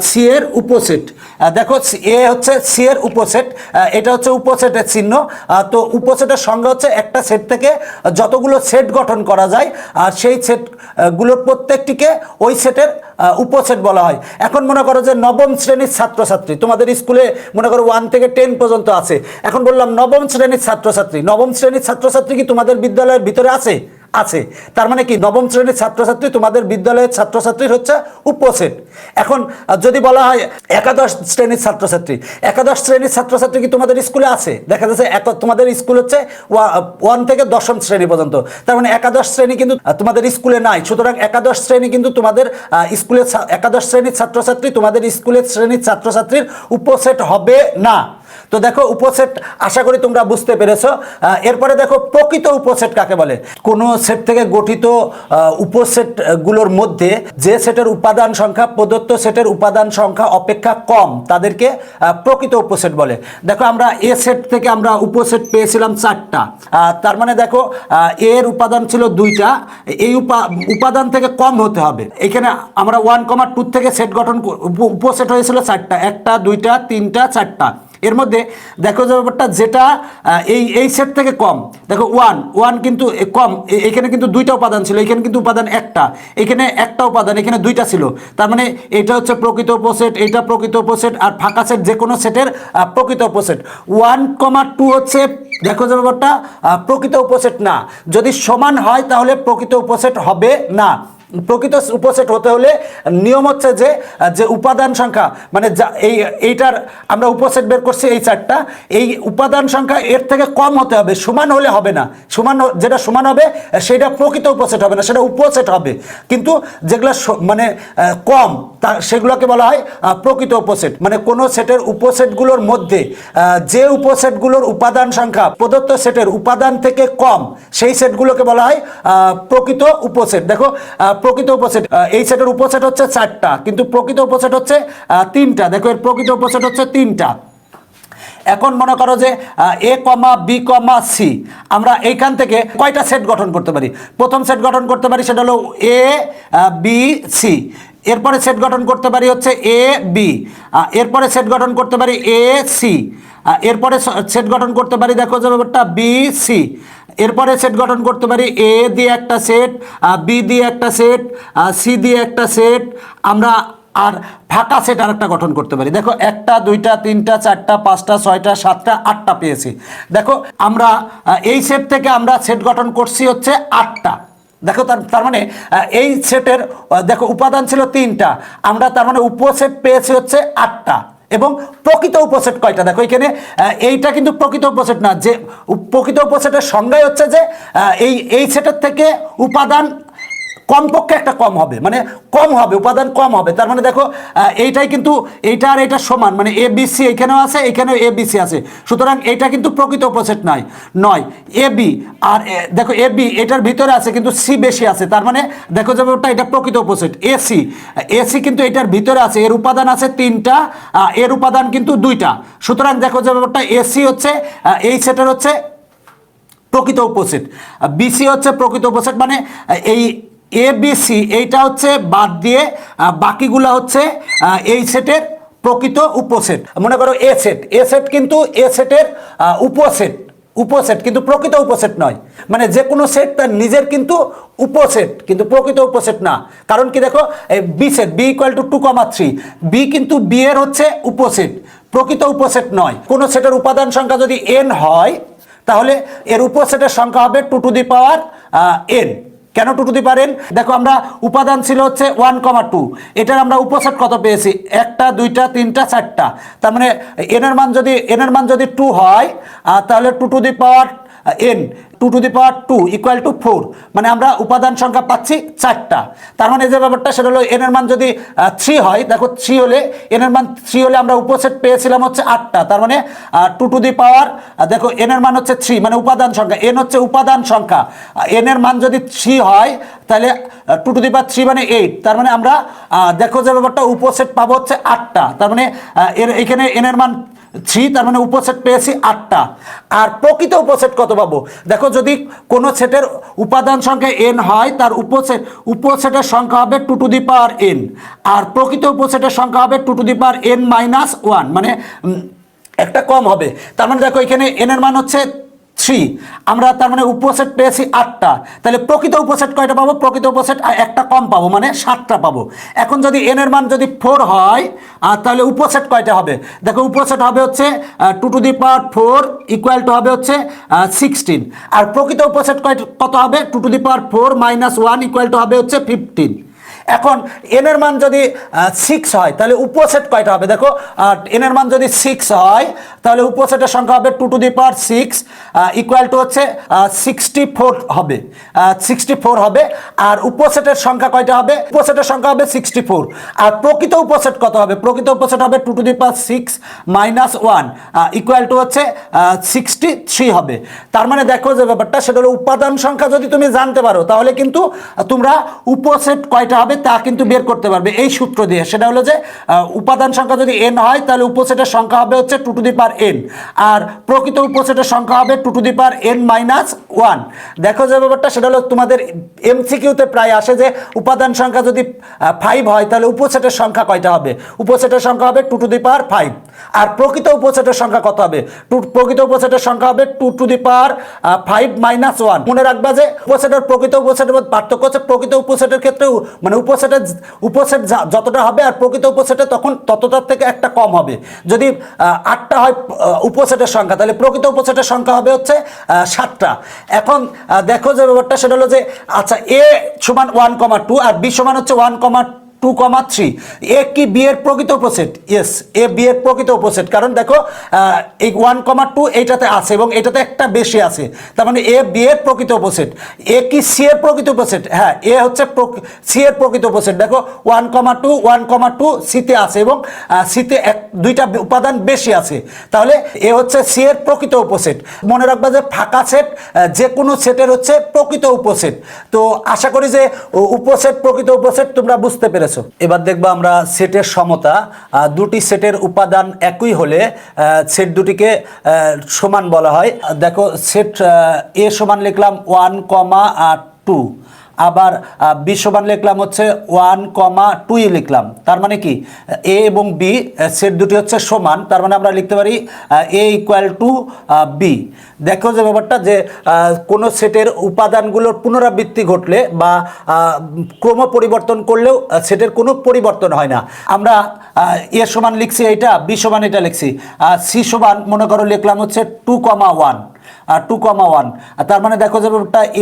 সি এর উপসেট। দেখো এ হচ্ছে সি এর উপসেট, এটা হচ্ছে উপসেটের চিহ্ন। তো উপসেটের সংজ্ঞা হচ্ছে একটা সেট থেকে যতগুলো সেট গঠন করা যায় আর সেই সেটগুলোর প্রত্যেকটিকে ওই সেটের উপসেট বলা হয়। এখন মনে করো যে নবম শ্রেণীর ছাত্রছাত্রী, তোমাদের স্কুলে মনে করো 1 থেকে 10 পর্যন্ত আছে। এখন বললাম নবম শ্রেণীর ছাত্রছাত্রী, নবম শ্রেণীর ছাত্রছাত্রী কি তোমাদের বিদ্যালয়ের ভিতরে আছে? আছে। তার মানে কি নবম শ্রেণীর ছাত্রছাত্রী তোমাদের বিদ্যালয়ের ছাত্রছাত্রীর হচ্ছে উপসেট। এখন যদি বলা হয় একাদশ শ্রেণীর ছাত্রছাত্রী, একাদশ শ্রেণীর ছাত্রছাত্রী কি তোমাদের স্কুলে আছে? দেখা যাচ্ছে তোমাদের স্কুল হচ্ছে 1 থেকে 10ম শ্রেণী পর্যন্ত, তার মানে একাদশ শ্রেণী কিন্তু তোমাদের স্কুলে নাই। সুতরাং একাদশ শ্রেণী কিন্তু তোমাদের স্কুলের একাদশ শ্রেণীর ছাত্রছাত্রী তোমাদের স্কুলের শ্রেণীর ছাত্রছাত্রীর উপসেট হবে না। তো দেখো উপসেট আশা করি তোমরা বুঝতে পেরেছো। এরপরে দেখো প্রকৃত উপসেট কাকে বলে। কোন সেট থেকে গঠিত উপসেটগুলোর মধ্যে যে সেটের উপাদান সংখ্যা প্রদত্ত সেটের উপাদান সংখ্যা অপেক্ষা কম তাদেরকে প্রকৃত উপসেট বলে। দেখো আমরা এ সেট থেকে আমরা উপসেট পেয়েছিলাম 4টা, তার মানে দেখো এর উপাদান ছিল 2টা, এই উপাদান থেকে কম হতে হবে। এখানে আমরা 1, 2 থেকে সেট গঠন উপসেট হয়েছিল 4টা, 1টা 2টা 3টা 4টা। এর মধ্যে দেখো যে ব্যাপারটা যেটা এই সেট থেকে কম, দেখো 1 কিন্তু কম, এখানে কিন্তু 2টা উপাদান ছিল, এখানে কিন্তু উপাদান 1টা, এখানে 1টা উপাদান, এখানে 2টা ছিল। তার মানে এটা হচ্ছে প্রকৃত উপসেট, এটা প্রকৃত উপসেট, আর ফাঁকা সেট যে কোনো সেটের প্রকৃত উপসেট। 1, 2 হচ্ছে দেখো যে ব্যাপারটা প্রকৃত উপসেট না। যদি সমান হয় তাহলে প্রকৃত উপসেট হবে না। প্রকৃত উপসেট হতে হলে নিয়ম হচ্ছে যে উপাদান সংখ্যা মানে এইটার আমরা উপসেট বের করছি এই 4টা, এই উপাদান সংখ্যা এর থেকে কম হতে হবে, সমান হলে হবে না। যেটা সমান হবে সেটা প্রকৃত উপসেট হবে না, সেটা উপসেট হবে। কিন্তু যেগুলো মানে কম সেগুলোকে বলা হয় প্রকৃত উপসেট। মানে কোন সেটের উপসেটগুলোর মধ্যে যে উপসেটগুলোর উপাদান সংখ্যা প্রদত্ত সেটের উপাদান থেকে কম সেই সেটগুলোকে বলা হয় প্রকৃত উপসেট। দেখো প্রকৃত উপসেট এই সেটের উপসেট হচ্ছে 4টা, কিন্তু প্রকৃত উপসেট হচ্ছে 3টা। দেখো এর প্রকৃত উপসেট হচ্ছে 3টা। এখন মনে করো যে এ কমা বি কমা সি, আমরা এইখান থেকে কয়টা সেট গঠন করতে পারি? প্রথম সেট গঠন করতে পারি সেটা হলো এ বি সি। এরপরে সেট গঠন করতে পারি হচ্ছে এ বি। এরপরে সেট গঠন করতে পারি এ সি। এরপরে সেট গঠন করতে পারি দেখো যে ব্যাপারটা বি সি। এরপরে সেট গঠন করতে পারি এ দিয়ে একটা সেট, বি দিয়ে একটা সেট, সি দিয়ে একটা সেট, আমরা আর ফাঁকা সেট আরেকটা গঠন করতে পারি। দেখো 1টা 2টা 3টা 4টা 5টা 6টা 7টা 8টা পেয়েছি। দেখো আমরা এই সেট থেকে আমরা সেট গঠন করছি হচ্ছে 8টা। দেখো তার মানে এই সেটের দেখো উপাদান ছিল 3টা, আমরা তার মানে উপসেট পেয়েছি হচ্ছে 8টা। এবং প্রকৃত উপসেট কয়টা? দেখো এখানে এইটা কিন্তু প্রকৃত উপসেট না। যে প্রকৃত উপসেটের সংজ্ঞাই হচ্ছে যে এই সেটের থেকে উপাদান কমপক্ষে একটা কম হবে, মানে কম হবে, উপাদান কম হবে। তার মানে দেখো এইটাই কিন্তু এইটা আর এটা সমান, মানে এ বি সি এখানেও আছে, এখানেও এ বি সি আছে। সুতরাং এটা কিন্তু প্রকৃত উপসেট নয়। এ বি আর দেখো এ বি এটার ভিতরে আছে কিন্তু সি বেশি আছে, তার মানে দেখো যে ওটা এটা প্রকৃত উপসেট। এসি কিন্তু এটার ভিতরে আছে, এর উপাদান আছে 3টা, এর উপাদান কিন্তু 2টা। সুতরাং দেখো যে ব্যাপারটা এসি হচ্ছে এই সেটের হচ্ছে প্রকৃত উপসেট, বিসি হচ্ছে প্রকৃত উপসেট। মানে এই এ বি সি এইটা হচ্ছে বাদ দিয়ে বাকিগুলা হচ্ছে এই সেটের প্রকৃত উপসেট। মনে করো এ সেট কিন্তু এ সেটের উপসেট কিন্তু প্রকৃত উপসেট নয়। মানে যে কোনো সেট তার নিজের কিন্তু উপসেট, কিন্তু প্রকৃত উপসেট না। কারণ কি দেখো বি সেট বি = 2, 3, বি কিন্তু বি এর হচ্ছে উপসেট, প্রকৃত উপসেট নয়। কোনো সেটের উপাদান সংখ্যা যদি n হয় তাহলে এর উপসেটের সংখ্যা হবে 2 n। কেন 2 n? দেখো আমরা উপাদান ছিল হচ্ছে 1, 2, এটার আমরা উপসেট কত পেয়েছি? 1টা 2টা 3টা 4টা। তার মানে n এর মান যদি 2 হয় তাহলে 2 n 2 = 4, মানে আমরা উপাদান সংখ্যা পাচ্ছি 4টা। তার মানে যে ব্যাপারটা সেটা হলো n এর মান যদি 3 হয়, দেখো 3 হলে n এর মান 3 হলে আমরা উপসেট পেয়েছিলাম হচ্ছে 8টা। তার মানে 2 দেখো n এর মান হচ্ছে 3, মানে উপাদান সংখ্যা, n হচ্ছে উপাদান সংখ্যা, n এর মান যদি 3 হয় তাহলে 2 মানে 8। তার মানে আমরা দেখো যে ব্যাপারটা উপসেট পাবো হচ্ছে 8টা। তার মানে এখানে n এর মান 3, তার মানে উপসেট পেয়েছি 8টা। আর প্রকৃত উপসেট কত পাবো? দেখো যদি কোনো সেটের উপাদান সংখ্যা n হয় তার উপসেটের সংখ্যা হবে 2 n, আর প্রকৃত উপসেটের সংখ্যা হবে 2 n - 1, মানে একটা কম হবে। তার মানে দেখো এখানে n এর মান হচ্ছে 3, আমরা তার মানে উপসেট পেয়েছি 8টা, তাহলে প্রকৃত উপসেট কয়টা পাবো? প্রকৃত উপসেট একটা কম পাবো, মানে 7টা পাবো। এখন যদি n এর মান যদি 4 হয় তাহলে উপসেট কয়টা হবে? দেখো উপসেট হবে হচ্ছে 2 to the power 4 equal two হবে হচ্ছে 16, আর প্রকৃত উপসেট কত হবে? 2 to the power 4 minus 1 equal to হবে হচ্ছে 15। এখন n এর মান যদি 6 হয় তাহলে উপসেট কয়টা হবে? দেখো n এর মান যদি 6 হয় তাহলে উপসেটের সংখ্যা হবে 2 to the power 6 equal to হচ্ছে 64 হবে, 64 হবে। আর উপসেটের সংখ্যা কয়টা হবে? উপসেটের সংখ্যা হবে 64। আর প্রকৃত উপসেট কত হবে? প্রকৃত উপসেট হবে 2 to the power 6 minus 1 equal to হচ্ছে 63 হবে। তার মানে দেখো যে ব্যাপারটা সেটা হলো উপাদান সংখ্যা যদি তুমি জানতে পারো তাহলে কিন্তু তোমরা উপসেট কয়টা হবে তা কিন্তু বের করতে পারবে এই সূত্র দিয়ে। সেটা হলো যে উপাদান সংখ্যা যদি n হয় তাহলে উপসেটের সংখ্যা হবে হচ্ছে 2 টু দি পাওয়ার n, আর প্রকৃত উপসেটের সংখ্যা হবে 2 to the power n minus 1। দেখো যে ব্যাপারটা সেটা হলো তোমাদের এমসিকিউতে প্রায় আসে যে উপাদান সংখ্যা যদি 5 হয় তাহলে উপসেটের সংখ্যা কয়টা হবে? উপসেটের সংখ্যা হবে 2 টু দি পাওয়ার 5। আর প্রকৃত উপসেটের সংখ্যা কত হবে? প্রকৃত উপসেটের সংখ্যা হবে 2 টু দি পাওয়ার 5 মাইনাস 1। মনে রাখবা যে উপসেটের প্রকৃত উপসেটের মধ্যে পার্থক্য হচ্ছে প্রকৃত উপসেটের ক্ষেত্রে মানে উপসেট যতটা হবে আর প্রকৃত উপসেটে তখন ততটার থেকে একটা কম হবে। যদি 8টা হয় উপসেটের সংখ্যা তাহলে প্রকৃত উপসেটের সংখ্যা হবে হচ্ছে 7টা। এখন দেখো যে ব্যাপারটা সেটা হলো যে আচ্ছা a সমান 1,2 আর b সমান হচ্ছে 1,2,3। এ কি বি এর প্রকৃত উপসেট? ইয়েস, এ বি এর প্রকৃত উপসেট। কারণ দেখো এই 1,2 এইটাতে আছে এবং এটাতে একটা বেশি আছে, তার মানে এ বি এর প্রকৃত উপসেট। এ কি সি এর প্রকৃত উপসেট? হ্যাঁ, এ হচ্ছে সি এর প্রকৃত উপসেট। দেখো 1,2 সিতে আছে এবং সিতে দুইটা উপাদান বেশি আছে, তাহলে এ হচ্ছে সি এর প্রকৃত উপসেট। মনে রাখবা যে ফাঁকা সেট যে কোনো সেটের হচ্ছে প্রকৃত উপসেট। তো আশা করি যে উপসেট প্রকৃত উপসেট তোমরা বুঝতে পেরেছো। এবার দেখবো আমরা সেটের সমতা। দুটি সেটের উপাদান একই হলে সেট দুটিকে সমান বলা হয়। দেখো সেট এ সমান লিখলাম 1,2, আবার বি সমান লিখলাম হচ্ছে 1,2 লিখলাম। তার মানে কি এ এবং বি সেট দুটি হচ্ছে সমান, তার মানে আমরা লিখতে পারি এ ইকুয়াল টু বি। দেখো যে ব্যাপারটা যে কোনো সেটের উপাদানগুলোর পুনরাবৃত্তি ঘটলে বা ক্রম পরিবর্তন করলেও সেটের কোনো পরিবর্তন হয় না। আমরা এ সমান লিখছি এইটা, বি সমান এটা লিখছি, সি সমান মনে করো লিখলাম হচ্ছে 2,1 আর 2,1। তার মানে দেখো যে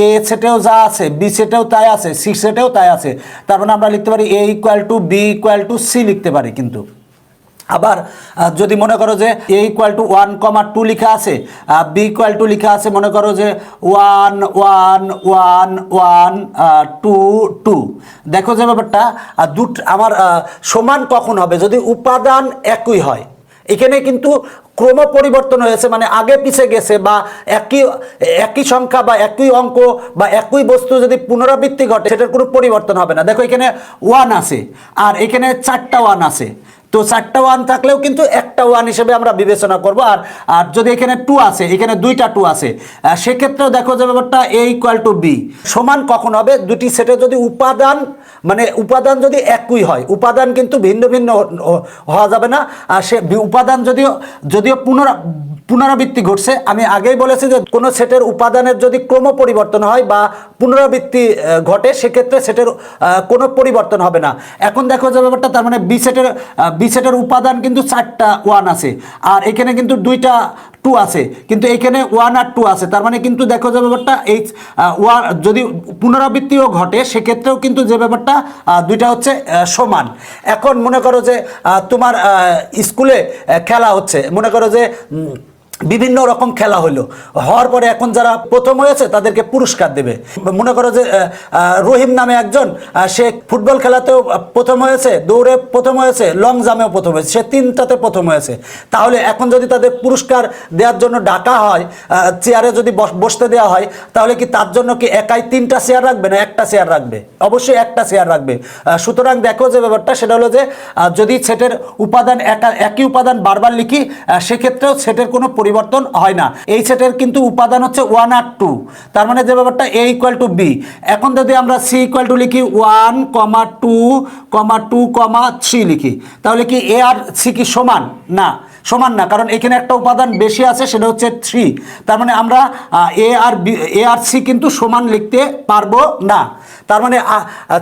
এ সেটেও যা আছে বি সেটেও তাই আছে, সি সেটেও তাই আছে। তার মানে আমরা লিখতে পারি A equal to B equal to C লিখতে পারি। কিন্তু আবার যদি মনে করো যে এ ইকুয়াল টু 1,2 লিখা আছে, বি ইকুয়াল টু লিখা আছে মনে করো যে 1,1,1,1,2,2, দেখো যে ব্যাপারটা আমার সমান কখন হবে? যদি উপাদান একই হয়। এখানে কিন্তু ক্রম পরিবর্তন হয়েছে, মানে আগে পিছে গেছে, বা একই সংখ্যা বা একই অঙ্ক বা একই বস্তু যদি পুনরাবৃত্তি ঘটে সেটার কোনো পরিবর্তন হবে না। দেখো এখানে 1 আছে আর এখানে 4টা 1 আছে, তো 4টা 1 থাকলেও কিন্তু একটা 1 হিসেবে আমরা বিবেচনা করব। আর যদি এখানে 2 আছে, এখানে 2টা 2 আছে, সেক্ষেত্রেও দেখো যে ব্যাপারটা এ ইকুয়াল টু বি সমান কখন হবে? দুটি সেটে যদি উপাদান উপাদান যদি একই হয়, উপাদান কিন্তু ভিন্ন ভিন্ন হওয়া যাবে না। আর সে উপাদান যদিও পুনরাবৃত্তি ঘটছে, আমি আগেই বলেছি যে কোনো সেটের উপাদানের যদি ক্রম পরিবর্তন হয় বা পুনরাবৃত্তি ঘটে সেক্ষেত্রে সেটের কোনো পরিবর্তন হবে না। এখন দেখো যে ব্যাপারটা তার মানে বি সেটের উপাদান কিন্তু 4টা 1 আছে আর এখানে কিন্তু 2টা 2 আছে, কিন্তু এখানে 1 আর 2 আছে। তার মানে কিন্তু দেখো যে ব্যাপারটা এই যদি পুনরাবৃত্তিও ঘটে সেক্ষেত্রেও কিন্তু যে ব্যাপারটা দুইটা হচ্ছে সমান। এখন মনে করো যে তোমার স্কুলে খেলা হচ্ছে, মনে করো যে বিভিন্ন রকম খেলা হওয়ার পরে এখন যারা প্রথম হয়েছে তাদেরকে পুরস্কার দেবে। মনে করো যে রহিম নামে একজন, সে ফুটবল খেলাতেও প্রথম হয়েছে, দৌড়ে প্রথম হয়েছে, লং জাম্পেও প্রথম হয়েছে, সে 3টাতে প্রথম হয়েছে। তাহলে এখন যদি তাদের পুরস্কার দেওয়ার জন্য ডাকা হয়, চেয়ারে যদি বসতে দেওয়া হয়, তাহলে কি তার জন্য কি একাই 3টা চেয়ার রাখবে না একটা চেয়ার রাখবে? অবশ্যই একটা চেয়ার রাখবে। সুতরাং দেখো যে ব্যাপারটা সেটা হলো যে যদি সেটের উপাদান একই উপাদান বারবার লিখি সেক্ষেত্রেও সেটের কোনো পরিবর্তন হয় না। এই সেটের কিন্তু উপাদান হচ্ছে 1 আর 2, তার মানে যে ব্যাপারটা এ ইকুয়াল টু বি। এখন যদি আমরা সি ইকুয়াল টু লিখি 1,2,2,3 লিখি, তাহলে কি এ আর সি কি সমান? না, সমান না, কারণ এখানে একটা উপাদান বেশি আছে, সেটা হচ্ছে 3। তার মানে আমরা এ আর সি কিন্তু সমান লিখতে পারবো না। তার মানে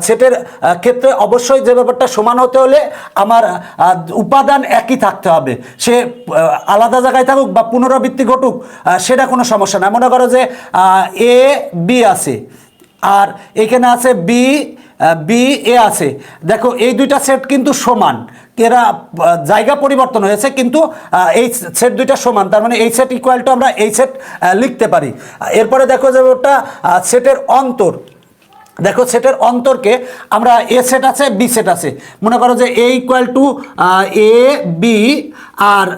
সেটের ক্ষেত্রে অবশ্যই যে ব্যাপারটা সমান হতে হলে আমার উপাদান একই থাকতে হবে, সে আলাদা জায়গায় থাকুক বা পুনরাবৃত্তি ঘটুক, সেটা কোনো সমস্যা না। মনে করো যে এ বি আছে আর এখানে আছে বি এ আছে, দেখো এই দুইটা সেট কিন্তু সমান, এরা জায়গা পরিবর্তন হয়েছে কিন্তু এই সেট দুইটা সমান, তার মানে এই সেট ইকুয়াল টু আমরা এই সেট লিখতে পারি। এরপরে দেখো যে ওটা সেটের অন্তর, দেখো সেটের অন্তরকে আমরা এ সেট আছে বি সেট আছে, মনে করো যে A equal to A B আর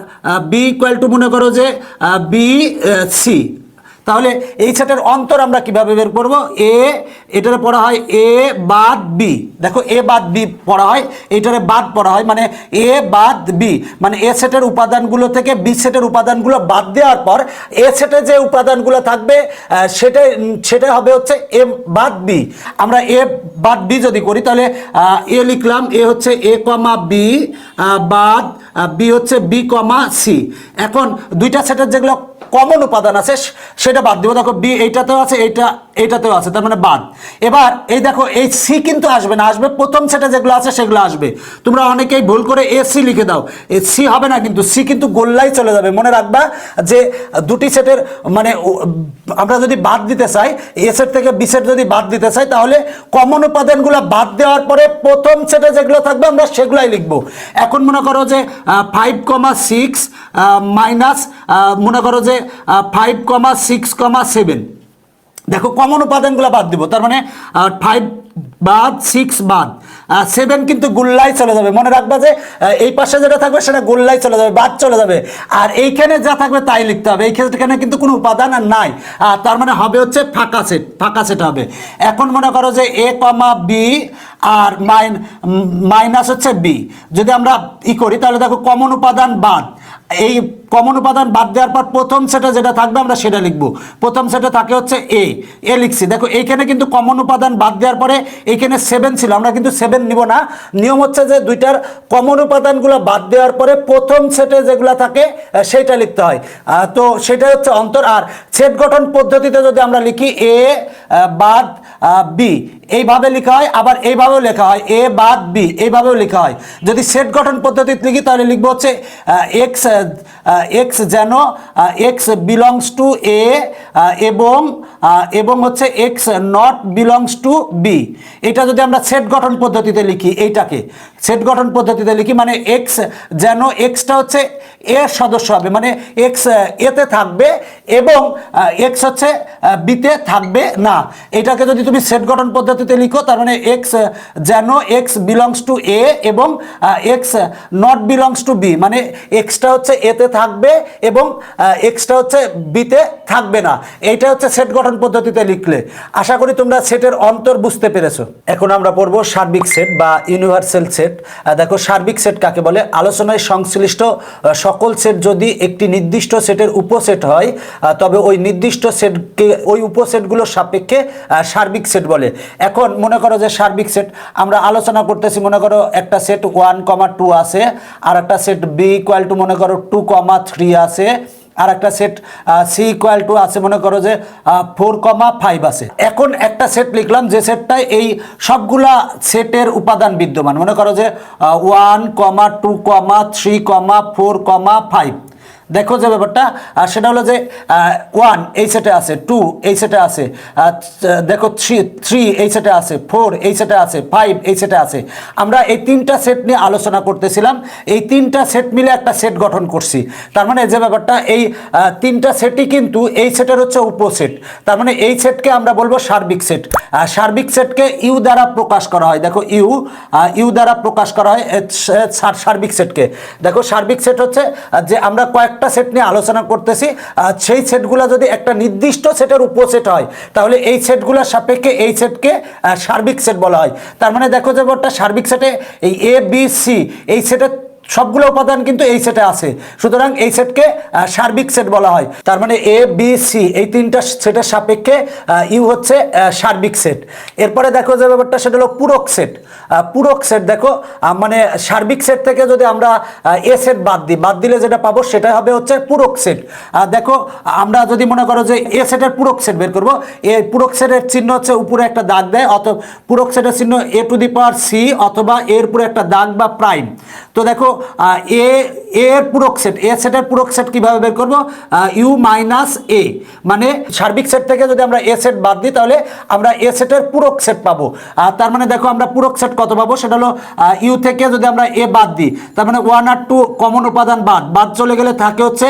বি ইকুয়াল টু মনে করো যে বি সি। তাহলে এই সেটের অন্তর আমরা কিভাবে বের করব? এটারে পড়া হয় এ বাদ বি, দেখো এ বাদ বি পড়া হয়, এটারে বাদ পড়া হয়, মানে এ বাদ বি, মানে এ সেটের উপাদানগুলো থেকে বি সেটের উপাদানগুলো বাদ দেওয়ার পর এ সেটে যে উপাদানগুলো থাকবে সেটা হবে হচ্ছে এ বাদ বি। আমরা এ বাদ বি যদি করি তাহলে এ লিখলাম, এ হচ্ছে এ কমা বি বাদ বি হচ্ছে বি কমা সি। এখন দুইটা সেটের যেগুলো কমন উপাদান আছে সেটা বাদ দিব, দেখো বি এইটাতেও আছে, এইটাতেও আছে, তার মানে বাদ। এবার এই দেখো এই সি কিন্তু আসবে না, আসবে প্রথম সেটে যেগুলো আছে সেগুলো আসবে। তোমরা অনেকেই ভুল করে এ সি লিখে দাও, এ সি হবে না, কিন্তু সি কিন্তু গোল্লাই চলে যাবে। মনে রাখবা যে দুটি সেটের মানে আমরা যদি বাদ দিতে চাই, এ সেট থেকে বি সেট যদি বাদ দিতে চাই, তাহলে কমন উপাদানগুলো বাদ দেওয়ার পরে প্রথম সেটে যেগুলো থাকবে আমরা সেগুলাই লিখবো। এখন মনে করো যে 5,6 মাইনাস মনে করো যে 5,6,7, দেখো কমন উপাদানগুলো বাদ দিব, তার মানে 5 বাদ 6 বাদ 7 কিন্তু গোল্লাই চলে যাবে। মনে রাখবা যে এই পাশে যেটা থাকবে সেটা গোল্লাই চলে যাবে, বাদ চলে যাবে, আর এইখানে যা থাকবে তাই লিখতে হবে। এইখানে কিন্তু কোনো উপাদান আর নাই, তার মানে হবে হচ্ছে ফাঁকা সেট হবে। এখন মনে করো যে এ কমা বি আর মাইনাস হচ্ছে বি, যদি আমরা করি তাহলে দেখো কমন উপাদান বাদ, এই কমন উপাদান বাদ দেওয়ার পর প্রথম সেটে যেটা থাকবে আমরা সেটা লিখবো। প্রথম সেটে থাকে হচ্ছে এ লিখছি, দেখো এইখানে কিন্তু কমন উপাদান বাদ দেওয়ার পরে এইখানে 7 ছিল, আমরা কিন্তু 7 নিব না। নিয়ম হচ্ছে যে দুইটার কমন উপাদানগুলো বাদ দেওয়ার পরে প্রথম সেটে যেগুলো থাকে সেইটা লিখতে হয়। তো সেটা হচ্ছে অন্তর। আর সেট গঠন পদ্ধতিতে যদি আমরা লিখি এ বাদ বি, এইভাবে লেখা হয়, আবার এইভাবেও লেখা হয়, এ বাদ বি এইভাবেও লেখা হয়। যদি সেট গঠন পদ্ধতিতে লিখি তাহলে লিখবো হচ্ছে এক্স যেন এক্স বিলংস টু এ এবং হচ্ছে X not belongs to B. এটা যদি আমরা সেট গঠন পদ্ধতিতে লিখি, এইটাকে সেট গঠন পদ্ধতিতে লিখি, মানে এক্স যেন এক্সটা হচ্ছে এর সদস্য হবে, মানে এক্স এতে থাকবে এবং এক্স হচ্ছে বিতে থাকবে না। এটাকে যদি তুমি সেট গঠন পদ্ধতিতে লিখো তার মানে এক্স যেন এক্স বিলংস টু এ এবং X not belongs to B, মানে এক্সটা হচ্ছে এতে থাকবে এবং এক্সটা হচ্ছে বিতে থাকবে না। এইটা হচ্ছে সেট গঠন পদ্ধতিতে লিখলে। আশা করি তোমরা সেটের অন্তর বুঝতে পেরেছো। এখন আমরা পড়বো সার্বিক সেট বা ইউনিভার্সাল সেট। দেখো সার্বিক সেট কাকে বলে? আলোচনায় সংশ্লিষ্ট সকল সেট যদি একটি নির্দিষ্ট সেটের উপসেট হয় তবে ওই নির্দিষ্ট সেটকে ওই উপসেটগুলোর সাপেক্ষে সার্বিক সেট বলে। এখন মনে করো যে সার্বিক সেট আমরা আলোচনা করতেছি, মনে করো একটা সেট 1,2 আছে, আর একটা সেট বি ইকুয়াল টু মনে করো 2,3 আছে, আর একটা সেট সি ইকুয়াল টু আছে মনে করো যে 4,5 আছে। এখন একটা সেট লিখলাম যে সেটটায় এই সবগুলা সেটের উপাদান বিদ্যমান, মনে করো যে 1,2,3,4,5। দেখো যে ব্যাপারটা সেটা হলো যে 1 এই সেটে আছে, 2 এই সেটে আছে, দেখো 3 এই সেটে আছে, 4 এই সেটে আছে, 5 এই সেটে আছে। আমরা এই তিনটা সেট নিয়ে আলোচনা করতেছিলাম, এই তিনটা সেট মিলে একটা সেট গঠন করছি। তার মানে যে ব্যাপারটা এই তিনটা সেটই কিন্তু এই সেটের হচ্ছে উপসেট, তার মানে এই সেটকে আমরা বলবো সার্বিক সেট। সার্বিক সেটকে ইউ দ্বারা প্রকাশ করা হয়, দেখো ইউ দ্বারা প্রকাশ করা হয় সার্বিক সেটকে। দেখো সার্বিক সেট হচ্ছে যে আমরা কয়েকটা সেট নিয়ে আলোচনা করতেছি, সেই সেটগুলো যদি একটা নির্দিষ্ট সেটের উপসেট হয় তাহলে এই সেটগুলোর সাপেক্ষে এই সেটকে সার্বিক সেট বলা হয়। তার মানে দেখো যে একটা সার্বিক সেটে এই এ বি সি এই সেটের সবগুলো উপাদান কিন্তু এই সেটে আছে, সুতরাং এই সেটকে সার্বিক সেট বলা হয়। তার মানে এ বি সি এই তিনটা সেটের সাপেক্ষে ইউ হচ্ছে সার্বিক সেট। এরপরে দেখো যে ব্যাপারটা সেটা হলো পূরক সেট। পূরক সেট দেখো মানে সার্বিক সেট থেকে যদি আমরা এ সেট বাদ দিলে যেটা পাবো সেটা হবে হচ্ছে পূরক সেট। দেখো আমরা যদি মনে করো যে এ সেটের পূরক সেট বের করবো, এই পূরক সেটের চিহ্ন হচ্ছে উপরে একটা দাগ দেয়, অথবা পূরক সেটের চিহ্ন এ টু দি পাওয়ার সি অথবা এর উপরে একটা দাগ বা প্রাইম। তো দেখো এর পূরক সেট, এ সেটের পূরক সেট কিভাবে বের করব, ইউ মাইনাস এ, মানে সার্বিক সেট থেকে যদি আমরা এ সেট বাদ দিই তাহলে আমরা এ সেটের পূরক সেট পাবো। তার মানে দেখো আমরা পূরক সেট কত পাবো, সেটা হলো ইউ থেকে যদি আমরা এ বাদ দিই তার মানে 1 আর 2 কমন উপাদান বাদ চলে গেলে থাকে হচ্ছে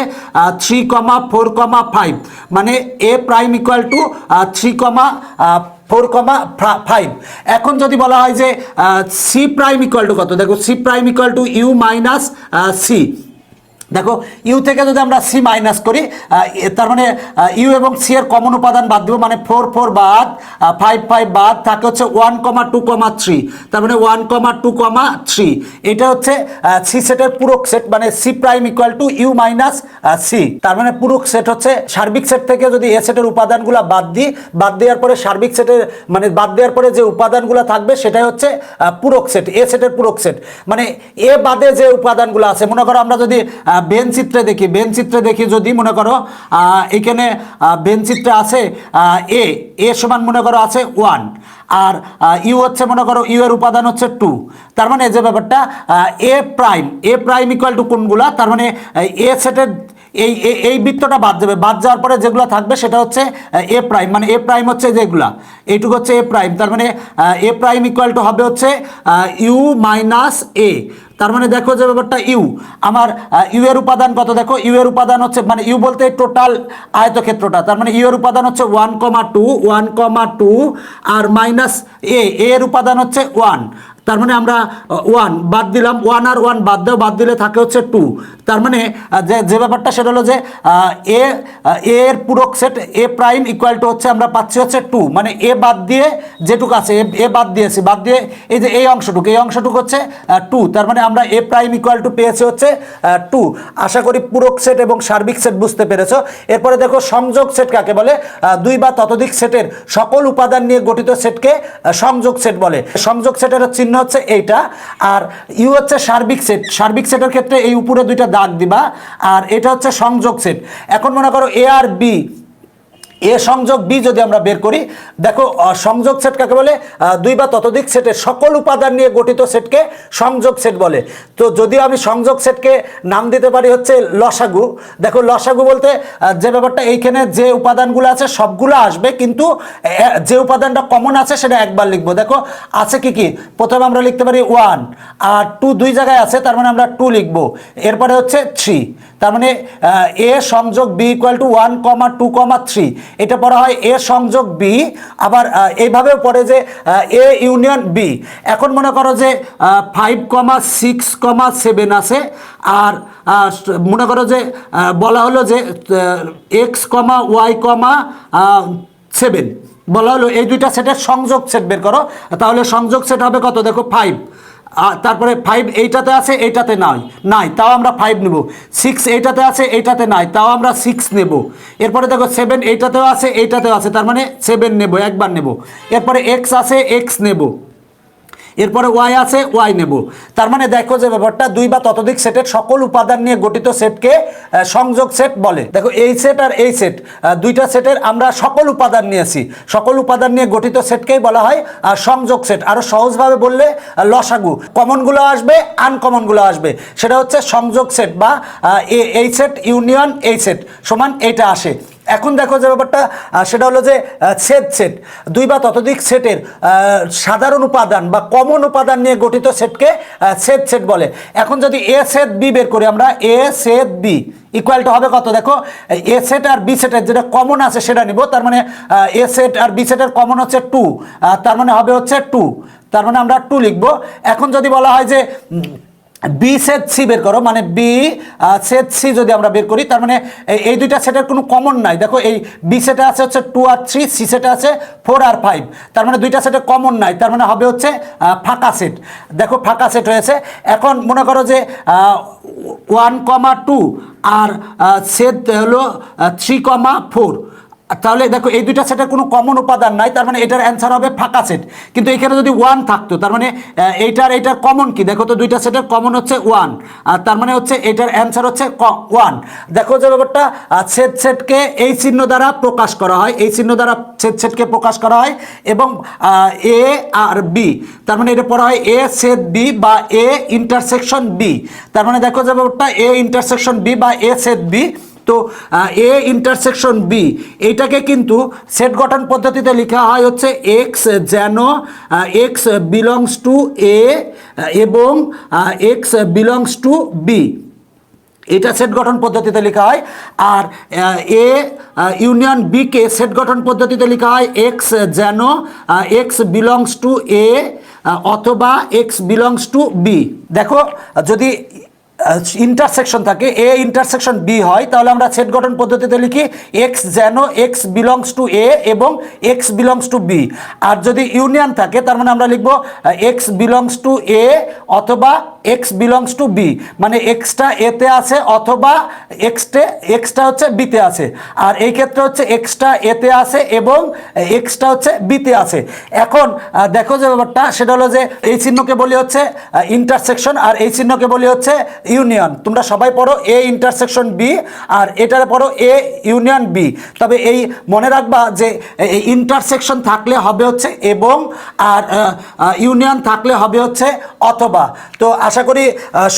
3, 4, 5, মানে এ প্রাইম ইকুয়াল টু 3,4,5। এখন যদি বলা হয় যে সি প্রাইম ইকুয়াল টু কত, দেখো C prime equal to U minus C. দেখো ইউ থেকে যদি আমরা সি মাইনাস করি তার মানে ইউ এবং সি এর কমন উপাদান বাদ দিব, মানে 4, 4 বাদ, 5, 5 বাদ, থাকে হচ্ছে 1, 2, 3। তার মানে 1, 2, 3 এটা হচ্ছে সি সেটের পূরক সেট, মানে C prime equal to U minus C. তার মানে পূরক সেট হচ্ছে সার্বিক সেট থেকে যদি এ সেটের উপাদানগুলো বাদ দেওয়ার পরে সার্বিক সেটের মানে বাদ দেওয়ার পরে যে উপাদানগুলো থাকবে সেটাই হচ্ছে পূরক সেট, এ সেটের পূরক সেট। মানে এ বাদে যে উপাদানগুলো আছে, মনে করো আমরা যদি বেন চিত্রে দেখি যদি মনে করো এখানে বেন চিত্রে আছে এ সমান মনে করো আছে 1 আর ইউ হচ্ছে মনে করো ইউ এর উপাদান হচ্ছে 2। তার মানে যে ব্যাপারটা এ প্রাইম ইকুয়াল টু কোনগুলা, তার মানে এ সেটের এই বৃত্তটা বাদ যাওয়ার পরে যেগুলো থাকবে সেটা হচ্ছে এ প্রাইম, মানে এ প্রাইম হচ্ছে যেগুলা, এইটুকু হচ্ছে এ প্রাইম। তার মানে এ প্রাইম ইকুয়াল টু হবে হচ্ছে ইউ মাইনাস এ। তার মানে দেখো যে ব্যাপারটা ইউ আমার ইউ এর উপাদান কত, দেখো ইউ এর উপাদান হচ্ছে মানে ইউ বলতে টোটাল আয়তক্ষেত্রটা, তার মানে ইউ এর উপাদান হচ্ছে 1,2 আর মাইনাস এর উপাদান হচ্ছে 1। তার মানে আমরা 1 বাদ দিলাম, 1 আর 1 বাদ দিলে থাকে হচ্ছে 2। তার মানে যে ব্যাপারটা সেটা হলো যে এর পূরক set A prime equal to হচ্ছে আমরা পাচ্ছি হচ্ছে 2, মানে এ বাদ দিয়ে যেটুকু আছে এ বাদ দিয়ে এই যে এই অংশটুকু হচ্ছে 2। তার মানে আমরা এ প্রাইম ইকুয়াল টু পেয়েছি হচ্ছে 2। আশা করি পূরক সেট এবং সার্বিক সেট বুঝতে পেরেছো। এরপরে দেখো সংযোগ সেট কাকে বলে, 2 বা ততোধিক সেটের সকল উপাদান নিয়ে গঠিত সেটকে সংযোগ সেট বলে। সংযোগ সেটের চিহ্ন হচ্ছে এইটা, আর ইউ হচ্ছে সার্বিক সেটের ক্ষেত্রে এই উপরে দুইটা দাগ দিবা, আর এটা হচ্ছে সংযোগ সেট। এখন মনে করো এ আর বি, এ সংযোগ বি যদি আমরা বের করি, দেখো সংযোগ সেট কাকে বলে, 2 বা ততোধিক সেটের সকল উপাদান নিয়ে গঠিত সেটকে সংযোগ সেট বলে। তো যদিও আমি সংযোগ সেটকে নাম দিতে পারি হচ্ছে লসাগু। দেখো লসাগু বলতে যে ব্যাপারটা এইখানে যে উপাদানগুলো আছে সবগুলো আসবে, কিন্তু যে উপাদানটা কমন আছে সেটা একবার লিখবো। দেখো আছে কি প্রথমে আমরা লিখতে পারি 1 আর 2 দুই জায়গায় আছে, তার মানে আমরা 2 লিখবো। এরপরে হচ্ছে 3, তার মানে এ সংযোগ বি ইকুয়াল টু 1, 2, 3, এটা পড়া হয় এ সংযোগ বি। আবার এইভাবেও পড়ে যে এ ইউনিয়ন বি। এখন মনে করো যে 5, 6, 7 আছে, আর মনে করো যে বলা হলো যে x, y, 7 বলা হলো, এই দুইটা সেটের সংযোগ সেট বের করো। তাহলে সংযোগ সেট হবে কত, দেখো 5, তারপরে 5 এইটাতে আছে এইটাতে নাই তাও আমরা 5 নেব, 6 এইটাতে আছে এইটাতে নাই তাও আমরা 6 নেব। এরপরে দেখো 7 এইটাতেও আছে তার মানে 7 নেব, একবার নেব। এরপরে x আছে x নেব, এরপরে ওয়াই আছে ওয়াই নেব। তার মানে দেখো যে ব্যাপারটা 2 বা ততোধিক সেটের সকল উপাদান নিয়ে গঠিত সেটকে সংযোগ সেট বলে। দেখো এই সেট আর এই সেট দুইটা সেটের আমরা সকল উপাদান নিয়েছি, সকল উপাদান নিয়ে গঠিত সেটকেই বলা হয় সংযোগ সেট। আরো সহজভাবে বললে লসাগু, কমনগুলো আসবে আনকমনগুলো আসবে, সেটা হচ্ছে সংযোগ সেট বা এই সেট ইউনিয়ন এই সেট সমান এইটা আসে। এখন দেখো যে ব্যাপারটা সেটা হলো যে সেট 2 বা ততোধিক সেটের সাধারণ উপাদান বা কমন উপাদান নিয়ে গঠিত সেটকে সেট বলে। এখন যদি এ সেট বি বের করি আমরা, A set B equal two হবে কত, দেখো এ সেট আর বি সেটের যেটা কমন আছে সেটা নিব। তার মানে এ সেট আর বি সেটের কমন হচ্ছে 2, তার মানে হবে হচ্ছে 2, তার মানে আমরা 2 লিখবো। এখন যদি বলা হয় যে বি সেট সি বের করো, মানে বি সেট সি যদি আমরা বের করি, তার মানে এই দুইটা সেটের কোনো কমন নাই। দেখো এই বি সেটে আছে হচ্ছে 2 আর 3, সি সেটে আছে 4 আর 5, তার মানে দুইটা সেটের কমন নাই, তার মানে হবে হচ্ছে ফাঁকা সেট। দেখো ফাঁকা সেট হয়েছে। এখন মনে করো যে 1,2 আর সেট হলো 3,4, তাহলে দেখো এই দুইটা সেটের কোনো কমন উপাদান নাই, তার মানে এটার অ্যান্সার হবে ফাঁকা সেট। কিন্তু এখানে যদি 1 থাকতো, তার মানে এইটার কমন কি? দেখো তো দুইটা সেটের কমন হচ্ছে 1, আর তার মানে হচ্ছে এটার অ্যান্সার হচ্ছে 1। দেখো যে ব্যাপারটা সেট সেটকে এই চিহ্ন দ্বারা প্রকাশ করা হয়, এই চিহ্ন দ্বারা সেট সেটকে প্রকাশ করা হয়, এবং এ আর বি, তার মানে এটা পড়া হয় এ সেট বি বা এ ইন্টারসেকশন বি। তার মানে দেখো যে ব্যাপারটা এ ইন্টারসেকশন বি বা এ সেট বি। তো এ ইন্টারসেকশন বি এইটাকে কিন্তু সেট গঠন পদ্ধতিতে লেখা হয় হচ্ছে এক্স, যেন এক্স বিলংস টু এ এবং এক্স বিলংস টু বি, এটা সেট গঠন পদ্ধতিতে লেখা হয়। আর এ ইউনিয়ন বি কে সেট গঠন পদ্ধতিতে লেখা হয় এক্স, যেন এক্স বিলংস টু এ অথবা এক্স বিলংস টু বি। দেখো যদি ইন্টারসেকশন থাকে, এ ইন্টারসেকশন বি হয়, তাহলে আমরা সেট গঠন পদ্ধতিতে লিখি এক্স যেন এক্স বিলংস টু এ এবং এক্স বিলংস টু বি। আর যদি ইউনিয়ন থাকে, তার মানে আমরা লিখবো এক্স বিলংস টু এ অথবা এক্স বিলংস টু বি, মানে এক্সটা এতে আছে অথবা এক্সটা হচ্ছে বিতে আছে। আর এই ক্ষেত্রে হচ্ছে এক্সটা এতে আছে এবং এক্সটা হচ্ছে বিতে আছে। এখন দেখো যে ব্যাপারটা সেটা হলো যে এই চিহ্নকে বলি হচ্ছে ইন্টারসেকশন, আর এই চিহ্নকে বলি হচ্ছে ইউনিয়ন। তোমরা সবাই পড়ো এ ইন্টারসেকশন বি, আর এটারে পড়ো এ ইউনিয়ন বি। তবে এই মনে রাখবা যে ইন্টারসেকশন থাকলে হবে হচ্ছে এবং, আর ইউনিয়ন থাকলে হবে হচ্ছে অথবা। তো আশা করি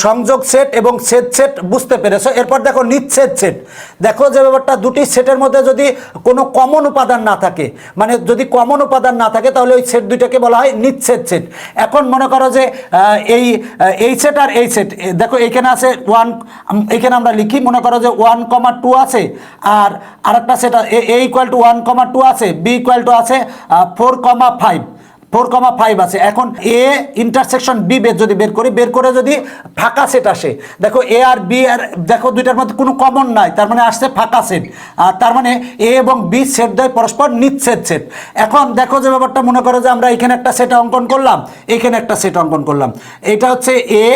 সংযোগ সেট এবং সেট সেট বুঝতে পেরেছো। এরপর দেখো নিচ্ছেদ সেট। দেখো যে ব্যাপারটা দুটি সেটের মধ্যে যদি কোনো কমন উপাদান না থাকে, মানে যদি কমন উপাদান না থাকে, তাহলে ওই সেট দুইটাকে বলা হয় নিচ্ছেদ সেট। এখন মনে করো যে এই সেট আর এই সেট, দেখো এইখানে আছে 1, এখানে আমরা লিখি মনে করো যে 1,2 আছে, আর আরেকটা সেট এ ইকুয়াল টু 1,2 আছে, বি ইকুয়াল টু আছে 4,5 আছে। এখন এ ইন্টারসেকশন বি যদি বের করে যদি ফাঁকা সেট আসে, দেখো এ আর বি, আর দেখো দুইটার মধ্যে কোনো কমন নাই, তার মানে আসছে ফাঁকা সেট। আর তার মানে এ এবং বি সেট দ্বয় পরস্পর নিচ্ছেদ সেট। এখন দেখো যে ব্যাপারটা মনে করো যে আমরা এখানে একটা সেট অঙ্কন করলাম, এখানে একটা সেট অঙ্কন করলাম, এটা হচ্ছে এ,